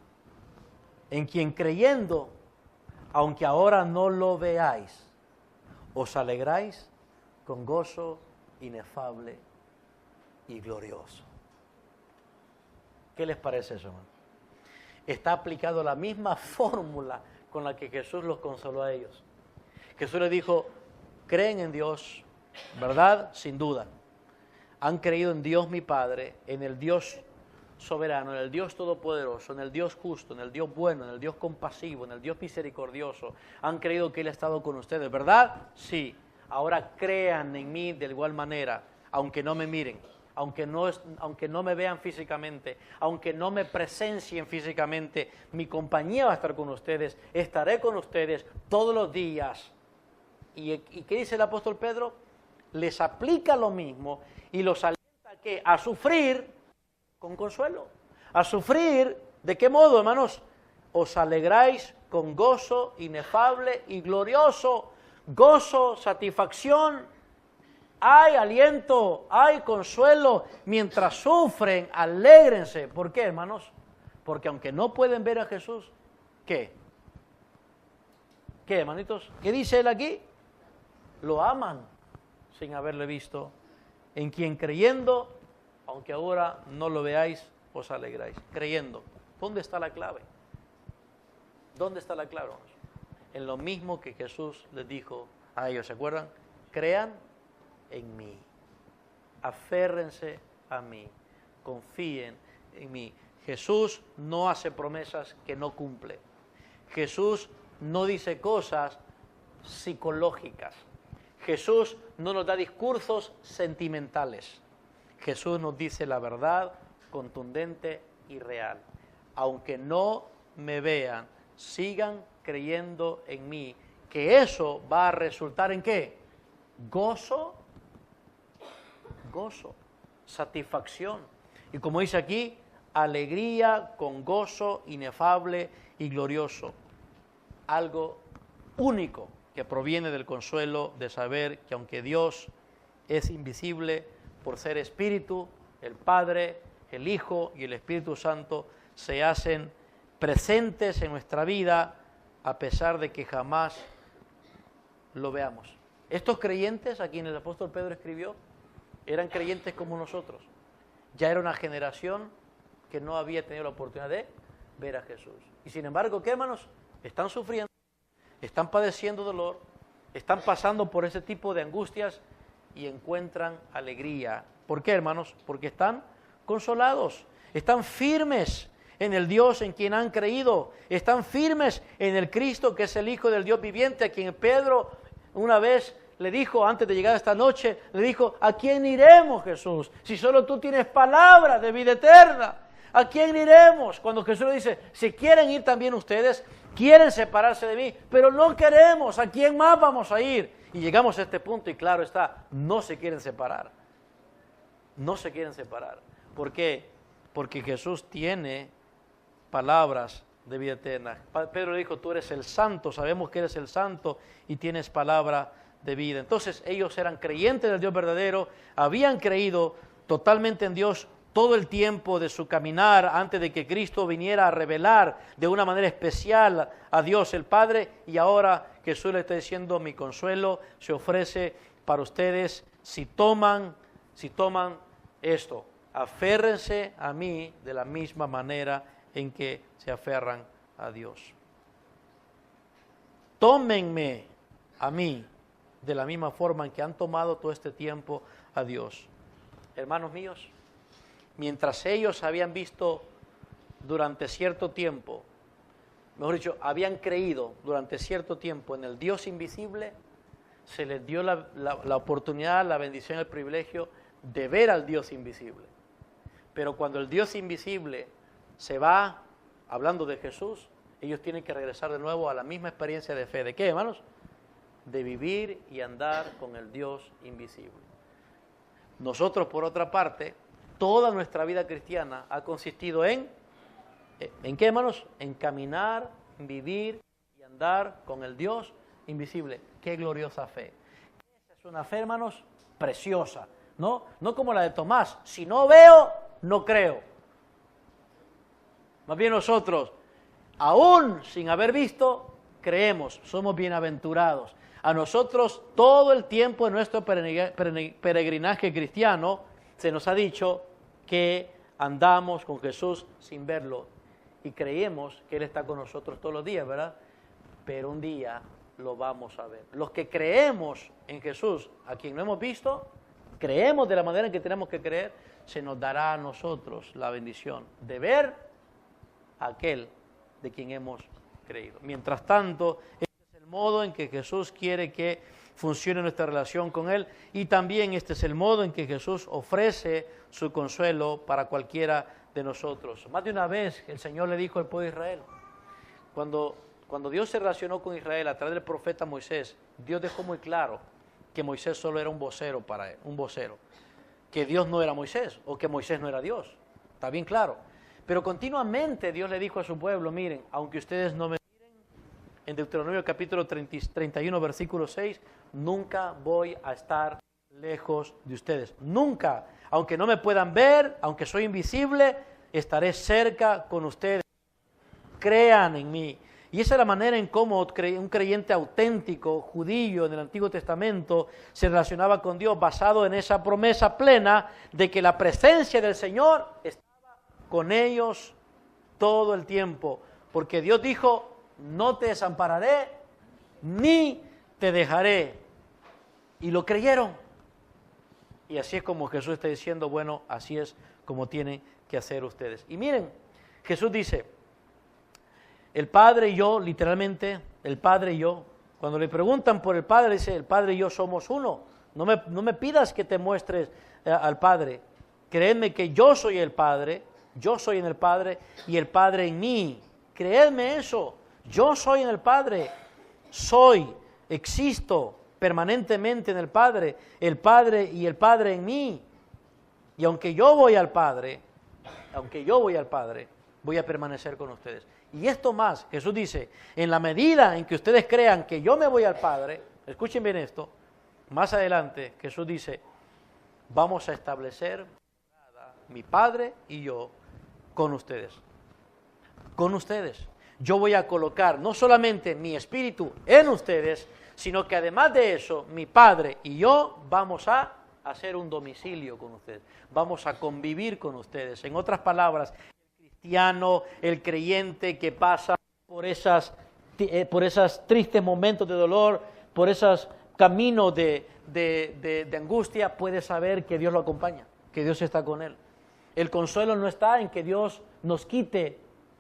en quien creyendo, aunque ahora no lo veáis, os alegráis con gozo inefable y glorioso. ¿Qué les parece eso, hermano? Está aplicado la misma fórmula con la que Jesús los consoló a ellos. Jesús les dijo, creen en Dios, ¿verdad? Sin duda. Han creído en Dios mi Padre, en el Dios soberano, en el Dios todopoderoso, en el Dios justo, en el Dios bueno, en el Dios compasivo, en el Dios misericordioso. Han creído que Él ha estado con ustedes, ¿verdad? Sí. Ahora crean en mí de igual manera, aunque no me miren, aunque no me vean físicamente, aunque no me presencien físicamente, mi compañía va a estar con ustedes, estaré con ustedes todos los días. ¿Y qué dice el apóstol Pedro? Les aplica lo mismo y los alienta ¿qué? A sufrir con consuelo. A sufrir, ¿de qué modo, hermanos? Os alegráis con gozo inefable y glorioso, gozo, satisfacción, hay aliento, hay consuelo, mientras sufren, alégrense. ¿Por qué, hermanos? Porque aunque no pueden ver a Jesús, ¿qué? ¿Qué, hermanitos? ¿Qué dice él aquí? Lo aman sin haberle visto, en quien creyendo, aunque ahora no lo veáis, os alegráis. Creyendo. ¿Dónde está la clave? ¿Dónde está la clave, hermanos? En lo mismo que Jesús les dijo a ellos, ¿se acuerdan? Crean en mí, aférrense a mí, confíen en mí. Jesús no hace promesas que no cumple. Jesús no dice cosas psicológicas. Jesús no nos da discursos sentimentales. Jesús nos dice la verdad contundente y real. Aunque no me vean, sigan creyendo en mí, que eso va a resultar ¿en qué? Gozo, satisfacción. Y como dice aquí, alegría con gozo inefable y glorioso. Algo único que proviene del consuelo de saber que aunque Dios es invisible, por ser Espíritu, el Padre, el Hijo y el Espíritu Santo se hacen presentes en nuestra vida a pesar de que jamás lo veamos. Estos creyentes a quienes el apóstol Pedro escribió eran creyentes como nosotros. Ya era una generación que no había tenido la oportunidad de ver a Jesús. Y sin embargo, ¿qué, hermanos? Están sufriendo, están padeciendo dolor, están pasando por ese tipo de angustias y encuentran alegría. ¿Por qué, hermanos? Porque están consolados, están firmes en el Dios en quien han creído, están firmes en el Cristo que es el Hijo del Dios viviente, a quien Pedro una vez le dijo, antes de llegar esta noche, le dijo, ¿a quién iremos, Jesús? Si solo tú tienes palabras de vida eterna, ¿a quién iremos? Cuando Jesús le dice, si quieren ir también ustedes, quieren separarse de mí, pero no queremos, ¿a quién más vamos a ir? Y llegamos a este punto y claro está, no se quieren separar. No se quieren separar. ¿Por qué? Porque Jesús tiene palabras de vida eterna. Pedro le dijo, tú eres el santo, sabemos que eres el santo y tienes palabra de vida. Entonces ellos eran creyentes del Dios verdadero, habían creído totalmente en Dios todo el tiempo de su caminar antes de que Cristo viniera a revelar de una manera especial a Dios el Padre, y ahora Jesús le está diciendo, mi consuelo se ofrece para ustedes si toman esto, aférrense a mí de la misma manera en que se aferran a Dios. Tómenme a mí de la misma forma en que han tomado todo este tiempo a Dios. Hermanos míos, mientras ellos habían visto durante cierto tiempo, mejor dicho, habían creído durante cierto tiempo en el Dios invisible, se les dio la oportunidad, la bendición, el privilegio de ver al Dios invisible. Pero cuando el Dios invisible se va, hablando de Jesús, ellos tienen que regresar de nuevo a la misma experiencia de fe. ¿De qué, hermanos? De vivir y andar con el Dios invisible. Nosotros, por otra parte, toda nuestra vida cristiana ha consistido ¿en qué, hermanos? En caminar, en vivir y andar con el Dios invisible. ¡Qué gloriosa fe! Esa es una fe, hermanos, preciosa, ¿no? No como la de Tomás. Si no veo, no creo. Más bien nosotros, aún sin haber visto, creemos, somos bienaventurados. A nosotros todo el tiempo de nuestro peregrinaje cristiano se nos ha dicho que andamos con Jesús sin verlo y creemos que Él está con nosotros todos los días, ¿verdad? Pero un día lo vamos a ver. Los que creemos en Jesús, a quien no hemos visto, creemos de la manera en que tenemos que creer, se nos dará a nosotros la bendición de ver a aquel de quien hemos creído. Mientras tanto, este es el modo en que Jesús quiere que funcione nuestra relación con Él, y también este es el modo en que Jesús ofrece su consuelo para cualquiera de nosotros. Más de una vez el Señor le dijo al pueblo de Israel, cuando Dios se relacionó con Israel a través del profeta Moisés, Dios dejó muy claro que Moisés solo era un vocero para él, un vocero, que Dios no era Moisés o que Moisés no era Dios, está bien claro. Pero continuamente Dios le dijo a su pueblo, miren, aunque ustedes no me miren, en Deuteronomio capítulo 31, versículo 6, nunca voy a estar lejos de ustedes, nunca, aunque no me puedan ver, aunque soy invisible, estaré cerca con ustedes, crean en mí. Y esa es la manera en cómo un creyente auténtico, judío en el Antiguo Testamento, se relacionaba con Dios, basado en esa promesa plena de que la presencia del Señor estaba con ellos todo el tiempo. Porque Dios dijo, no te desampararé, ni te dejaré. Y lo creyeron. Y así es como Jesús está diciendo, bueno, así es como tienen que hacer ustedes. Y miren, Jesús dice, el Padre y yo, literalmente, el Padre y yo, cuando le preguntan por el Padre, dice, el Padre y yo somos uno. No me pidas que te muestres al Padre. Créeme que yo soy el Padre, yo soy en el Padre y el Padre en mí. Créeme eso, yo soy en el Padre, existo permanentemente en el Padre y el Padre en mí. Y aunque yo voy al Padre, voy a permanecer con ustedes. Y esto más, Jesús dice, en la medida en que ustedes crean que yo me voy al Padre, escuchen bien esto, más adelante Jesús dice, vamos a establecer mi Padre y yo con ustedes. Con ustedes. Yo voy a colocar no solamente mi espíritu en ustedes, sino que además de eso, mi Padre y yo vamos a hacer un domicilio con ustedes. Vamos a convivir con ustedes. En otras palabras, el creyente que pasa por esos tristes momentos de dolor, por esos caminos de angustia, puede saber que Dios lo acompaña, que Dios está con él. El consuelo no está en que Dios nos quite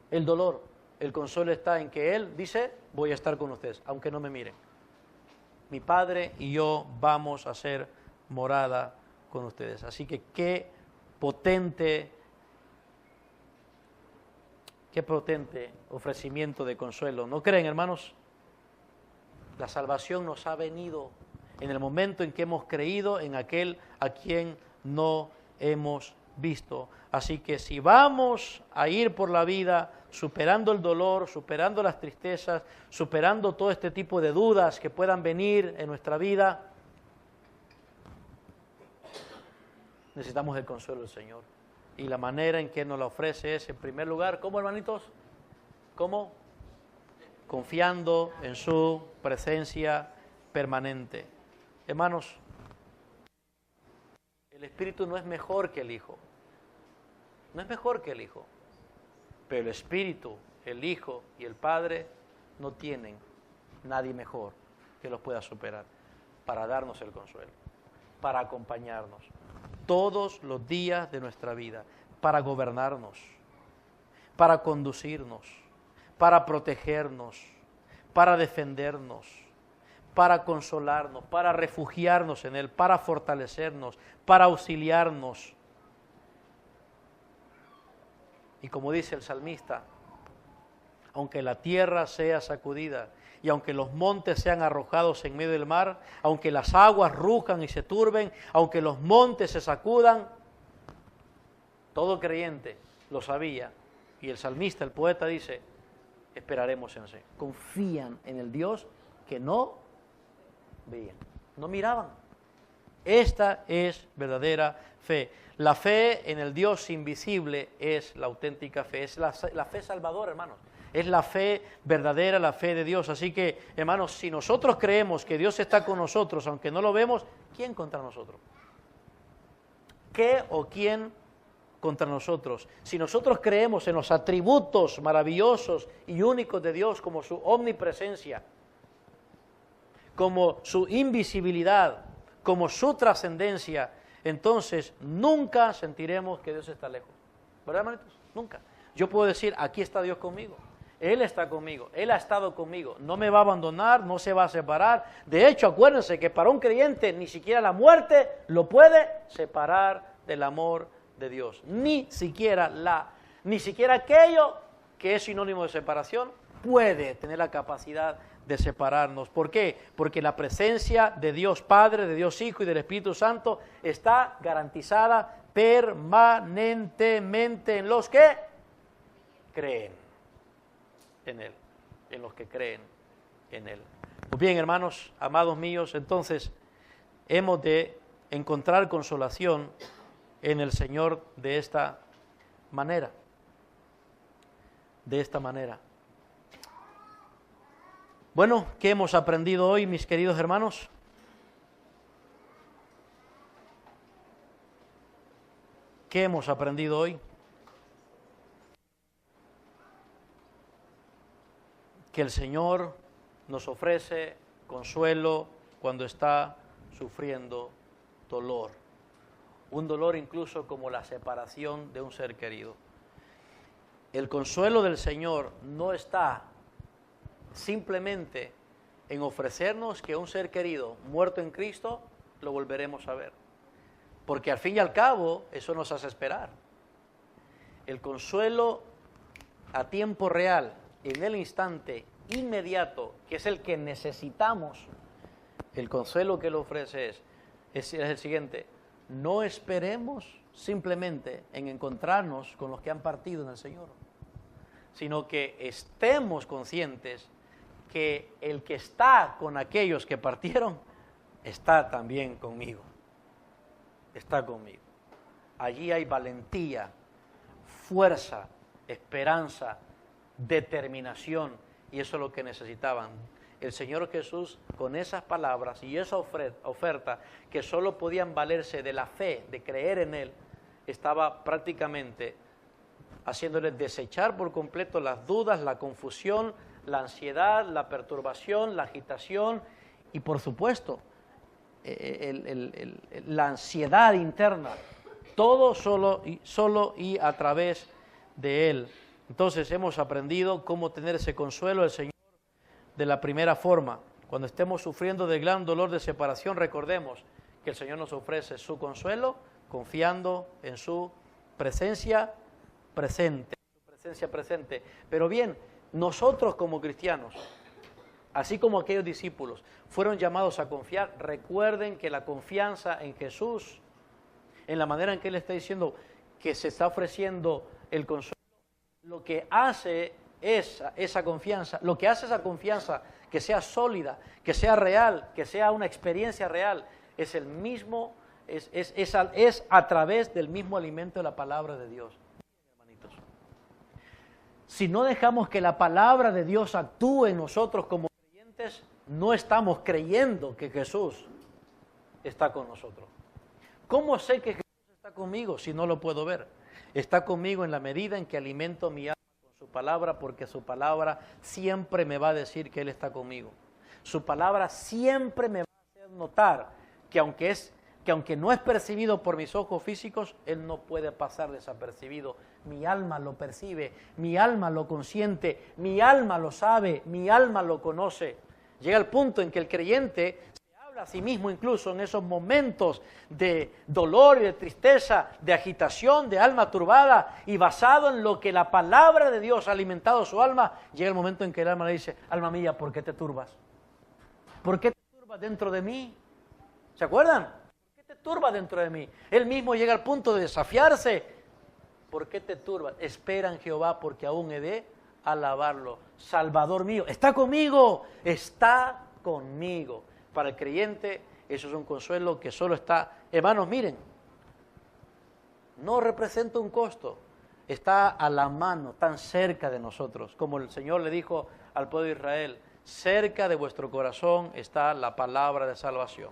el dolor, el consuelo está en que Él dice, voy a estar con ustedes, aunque no me miren. Mi Padre y yo vamos a hacer morada con ustedes. Así que qué potente ofrecimiento de consuelo. ¿No creen, hermanos? La salvación nos ha venido en el momento en que hemos creído en aquel a quien no hemos visto. Así que si vamos a ir por la vida superando el dolor, superando las tristezas, superando todo este tipo de dudas que puedan venir en nuestra vida, necesitamos el consuelo del Señor. Y la manera en que nos la ofrece es, en primer lugar, ¿cómo, hermanitos? ¿Cómo? Confiando en su presencia permanente. Hermanos, el Espíritu no es mejor que el Hijo. No es mejor que el Hijo. Pero el Espíritu, el Hijo y el Padre no tienen nadie mejor que los pueda superar para darnos el consuelo, para acompañarnos todos los días de nuestra vida, para gobernarnos, para conducirnos, para protegernos, para defendernos, para consolarnos, para refugiarnos en Él, para fortalecernos, para auxiliarnos. Y como dice el salmista, aunque la tierra sea sacudida y aunque los montes sean arrojados en medio del mar, aunque las aguas rujan y se turben, aunque los montes se sacudan, todo creyente lo sabía. Y el salmista, el poeta dice, esperaremos en Él. Confían en el Dios que no veían, no miraban. Esta es verdadera fe. La fe en el Dios invisible es la auténtica fe, es la fe salvadora, hermanos. Es la fe verdadera, la fe de Dios. Así que, hermanos, si nosotros creemos que Dios está con nosotros, aunque no lo vemos, ¿quién contra nosotros? ¿Qué o quién contra nosotros? Si nosotros creemos en los atributos maravillosos y únicos de Dios, como su omnipresencia, como su invisibilidad, como su trascendencia, entonces nunca sentiremos que Dios está lejos. ¿Verdad, hermanitos? Nunca. Yo puedo decir, aquí está Dios conmigo. Él está conmigo, Él ha estado conmigo, no me va a abandonar, no se va a separar. De hecho, acuérdense que para un creyente ni siquiera la muerte lo puede separar del amor de Dios. Ni siquiera aquello que es sinónimo de separación puede tener la capacidad de separarnos. ¿Por qué? Porque la presencia de Dios Padre, de Dios Hijo y del Espíritu Santo está garantizada permanentemente en los que creen en Él, en los que creen en Él. Pues bien, hermanos, amados míos, entonces hemos de encontrar consolación en el Señor de esta manera. De esta manera. Bueno, ¿qué hemos aprendido hoy, mis queridos hermanos? ¿Qué hemos aprendido hoy? Que el Señor nos ofrece consuelo cuando está sufriendo dolor. Un dolor incluso como la separación de un ser querido. El consuelo del Señor no está simplemente en ofrecernos que un ser querido muerto en Cristo lo volveremos a ver. Porque al fin y al cabo eso nos hace esperar. El consuelo a tiempo real, en el instante inmediato, que es el que necesitamos, el consuelo que Él ofrece es el siguiente: no esperemos simplemente en encontrarnos con los que han partido en el Señor, sino que estemos conscientes que el que está con aquellos que partieron está también conmigo, está conmigo. Allí hay valentía, fuerza, esperanza, determinación, y eso es lo que necesitaban. El Señor Jesús, con esas palabras y esa oferta que solo podían valerse de la fe, de creer en Él, estaba prácticamente haciéndoles desechar por completo las dudas, la confusión, la ansiedad, la perturbación, la agitación y, por supuesto, la ansiedad interna. Todo solo y a través de Él. Entonces hemos aprendido cómo tener ese consuelo del Señor de la primera forma. Cuando estemos sufriendo de gran dolor de separación, recordemos que el Señor nos ofrece su consuelo confiando en su presencia presente. Pero bien, nosotros como cristianos, así como aquellos discípulos, fueron llamados a confiar. Recuerden que la confianza en Jesús, en la manera en que Él está diciendo que se está ofreciendo el consuelo, lo que hace esa confianza que sea sólida, que sea real, que sea una experiencia real, es el mismo, es a través del mismo alimento de la palabra de Dios. Hermanitos, si no dejamos que la palabra de Dios actúe en nosotros como creyentes, no estamos creyendo que Jesús está con nosotros. ¿Cómo sé que Jesús está conmigo si no lo puedo ver? Está conmigo en la medida en que alimento mi alma con su palabra, porque su palabra siempre me va a decir que Él está conmigo. Su palabra siempre me va a hacer notar que aunque no es percibido por mis ojos físicos, Él no puede pasar desapercibido. Mi alma lo percibe, mi alma lo consiente, mi alma lo sabe, mi alma lo conoce. Llega el punto en que el creyente a sí mismo, incluso en esos momentos de dolor y de tristeza, de agitación, de alma turbada, y basado en lo que la palabra de Dios ha alimentado su alma, llega el momento en que el alma le dice: alma mía, ¿por qué te turbas? ¿Por qué te turbas dentro de mí? ¿Se acuerdan? ¿Por qué te turbas dentro de mí? Él mismo llega al punto de desafiarse. ¿Por qué te turbas? Espera en Jehová, porque aún he de alabarlo. Salvador mío, está conmigo, está conmigo. Para el creyente eso es un consuelo que solo está, hermanos, miren, no representa un costo, está a la mano, tan cerca de nosotros, como el Señor le dijo al pueblo de Israel: cerca de vuestro corazón está la palabra de salvación.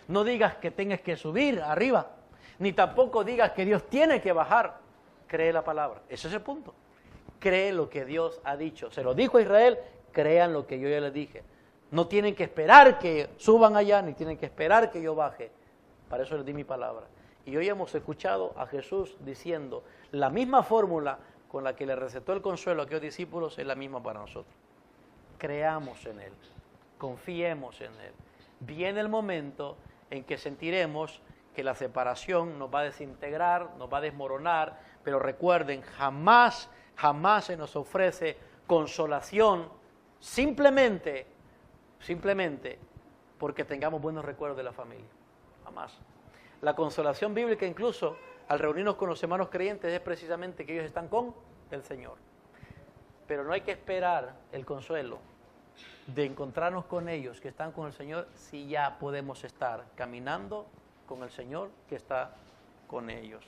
No digas que tengas que subir arriba, ni tampoco digas que Dios tiene que bajar. Cree la palabra, ese es el punto. Cree lo que Dios ha dicho. Se lo dijo a Israel, crean lo que yo ya les dije. No tienen que esperar que suban allá, ni tienen que esperar que yo baje. Para eso les di mi palabra. Y hoy hemos escuchado a Jesús diciendo, la misma fórmula con la que le recetó el consuelo a aquellos discípulos es la misma para nosotros. Creamos en Él, confiemos en Él. Viene el momento en que sentiremos que la separación nos va a desintegrar, nos va a desmoronar, pero recuerden, jamás se nos ofrece consolación simplemente porque tengamos buenos recuerdos de la familia. Jamás. La consolación bíblica incluso al reunirnos con los hermanos creyentes es precisamente que ellos están con el Señor. Pero no hay que esperar el consuelo de encontrarnos con ellos que están con el Señor si ya podemos estar caminando con el Señor que está con ellos.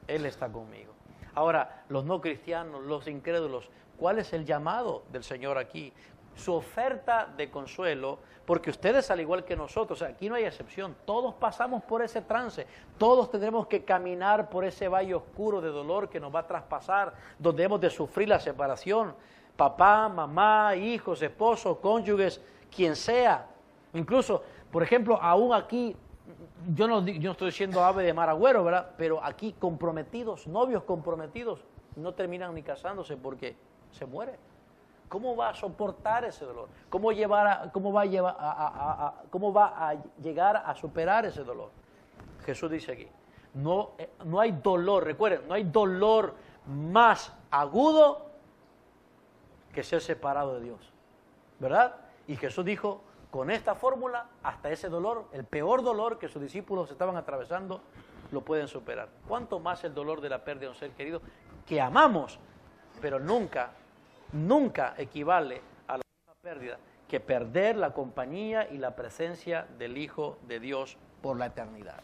Él está conmigo. Ahora, los no cristianos, los incrédulos, ¿cuál es el llamado del Señor aquí? Su oferta de consuelo, porque ustedes al igual que nosotros, aquí no hay excepción, todos pasamos por ese trance, todos tendremos que caminar por ese valle oscuro de dolor que nos va a traspasar, donde hemos de sufrir la separación, papá, mamá, hijos, esposos, cónyuges, quien sea. Incluso, por ejemplo, aún aquí, yo no estoy diciendo ave de mal agüero, ¿verdad? Pero aquí comprometidos, novios comprometidos, no terminan ni casándose porque se muere. ¿Cómo va a soportar ese dolor? ¿Cómo va a llegar a superar ese dolor? Jesús dice aquí, no hay dolor, recuerden, no hay dolor más agudo que ser separado de Dios, ¿verdad? Y Jesús dijo, con esta fórmula, hasta ese dolor, el peor dolor que sus discípulos estaban atravesando, lo pueden superar. ¿Cuánto más el dolor de la pérdida de un ser querido que amamos, pero nunca equivale a la misma pérdida que perder la compañía y la presencia del Hijo de Dios por la eternidad?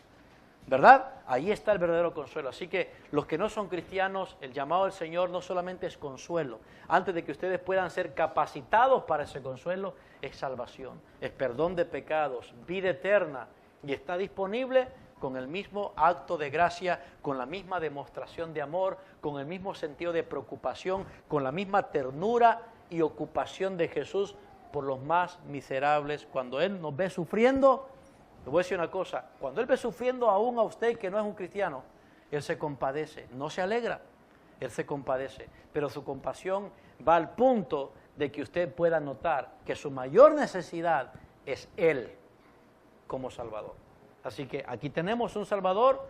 ¿Verdad? Ahí está el verdadero consuelo. Así que los que no son cristianos, el llamado del Señor no solamente es consuelo. Antes de que ustedes puedan ser capacitados para ese consuelo, es salvación, es perdón de pecados, vida eterna, y está disponible con el mismo acto de gracia, con la misma demostración de amor, con el mismo sentido de preocupación, con la misma ternura y ocupación de Jesús por los más miserables. Cuando Él nos ve sufriendo, le voy a decir una cosa, cuando Él ve sufriendo aún a usted que no es un cristiano, Él se compadece, no se alegra, Él se compadece, pero su compasión va al punto de que usted pueda notar que su mayor necesidad es Él como Salvador. Así que aquí tenemos un Salvador,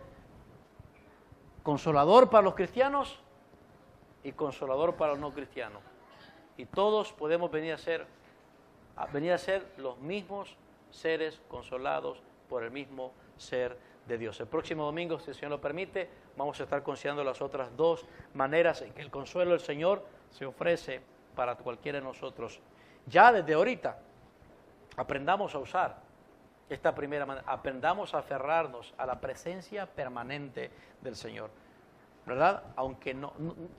consolador para los cristianos y consolador para los no cristianos. Y todos podemos venir a ser los mismos seres consolados por el mismo ser de Dios. El próximo domingo, si el Señor lo permite, vamos a estar considerando las otras dos maneras en que el consuelo del Señor se ofrece para cualquiera de nosotros. Ya desde ahorita aprendamos a usar esta primera manera, aprendamos a aferrarnos a la presencia permanente del Señor, ¿verdad? Aunque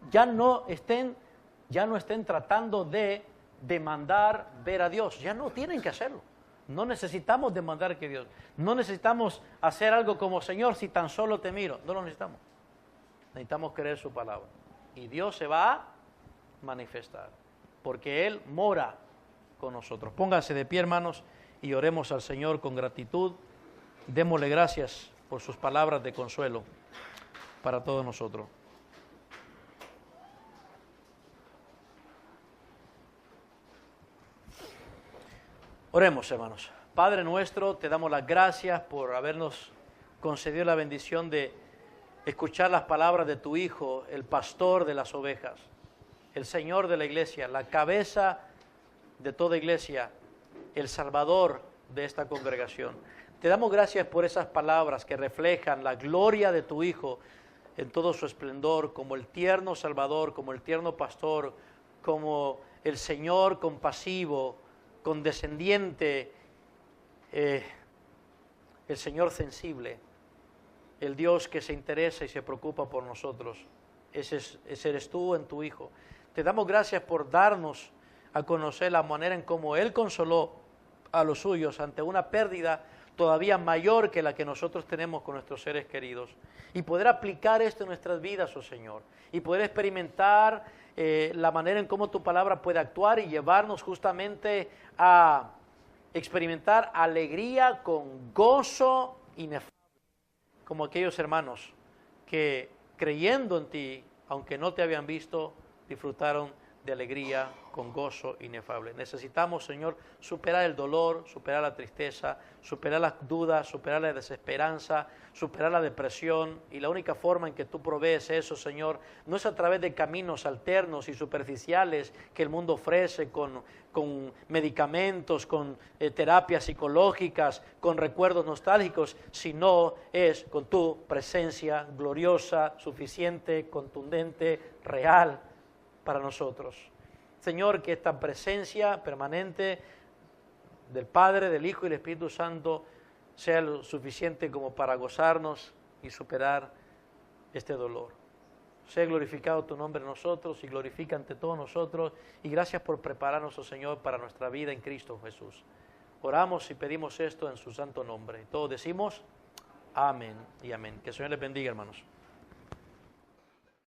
ya no estén tratando de demandar ver a Dios, ya no tienen que hacerlo. No necesitamos demandar que Dios, no necesitamos hacer algo como Señor, si tan solo te miro, no lo necesitamos. Necesitamos creer su palabra y Dios se va a manifestar, porque Él mora con nosotros. Pónganse de pie, hermanos, y oremos al Señor con gratitud. Démosle gracias por sus palabras de consuelo para todos nosotros. Oremos, hermanos. Padre nuestro, te damos las gracias por habernos concedido la bendición de escuchar las palabras de tu Hijo, el pastor de las ovejas, el Señor de la iglesia, la cabeza de toda iglesia, el Salvador de esta congregación. Te damos gracias por esas palabras que reflejan la gloria de tu Hijo en todo su esplendor, como el tierno Salvador, como el tierno pastor, como el Señor compasivo, condescendiente, el Señor sensible, el Dios que se interesa y se preocupa por nosotros. Ese eres tú en tu Hijo. Te damos gracias por darnos a conocer la manera en cómo Él consoló a los suyos ante una pérdida todavía mayor que la que nosotros tenemos con nuestros seres queridos, y poder aplicar esto en nuestras vidas, oh Señor, y poder experimentar la manera en cómo tu palabra puede actuar y llevarnos justamente a experimentar alegría con gozo inefable, como aquellos hermanos que creyendo en ti, aunque no te habían visto, disfrutaron de alegría con gozo inefable. Necesitamos, Señor, superar el dolor, superar la tristeza, superar las dudas, superar la desesperanza, superar la depresión, y la única forma en que tú provees eso, Señor, no es a través de caminos alternos y superficiales que el mundo ofrece con medicamentos, con terapias psicológicas, con recuerdos nostálgicos, sino es con tu presencia gloriosa, suficiente, contundente, real para nosotros. Señor, que esta presencia permanente del Padre, del Hijo y del Espíritu Santo sea lo suficiente como para gozarnos y superar este dolor. Sea glorificado tu nombre en nosotros y glorifica ante todos nosotros, y gracias por prepararnos, oh Señor, para nuestra vida en Cristo Jesús. Oramos y pedimos esto en su santo nombre. Todos decimos amén y amén. Que el Señor les bendiga, hermanos.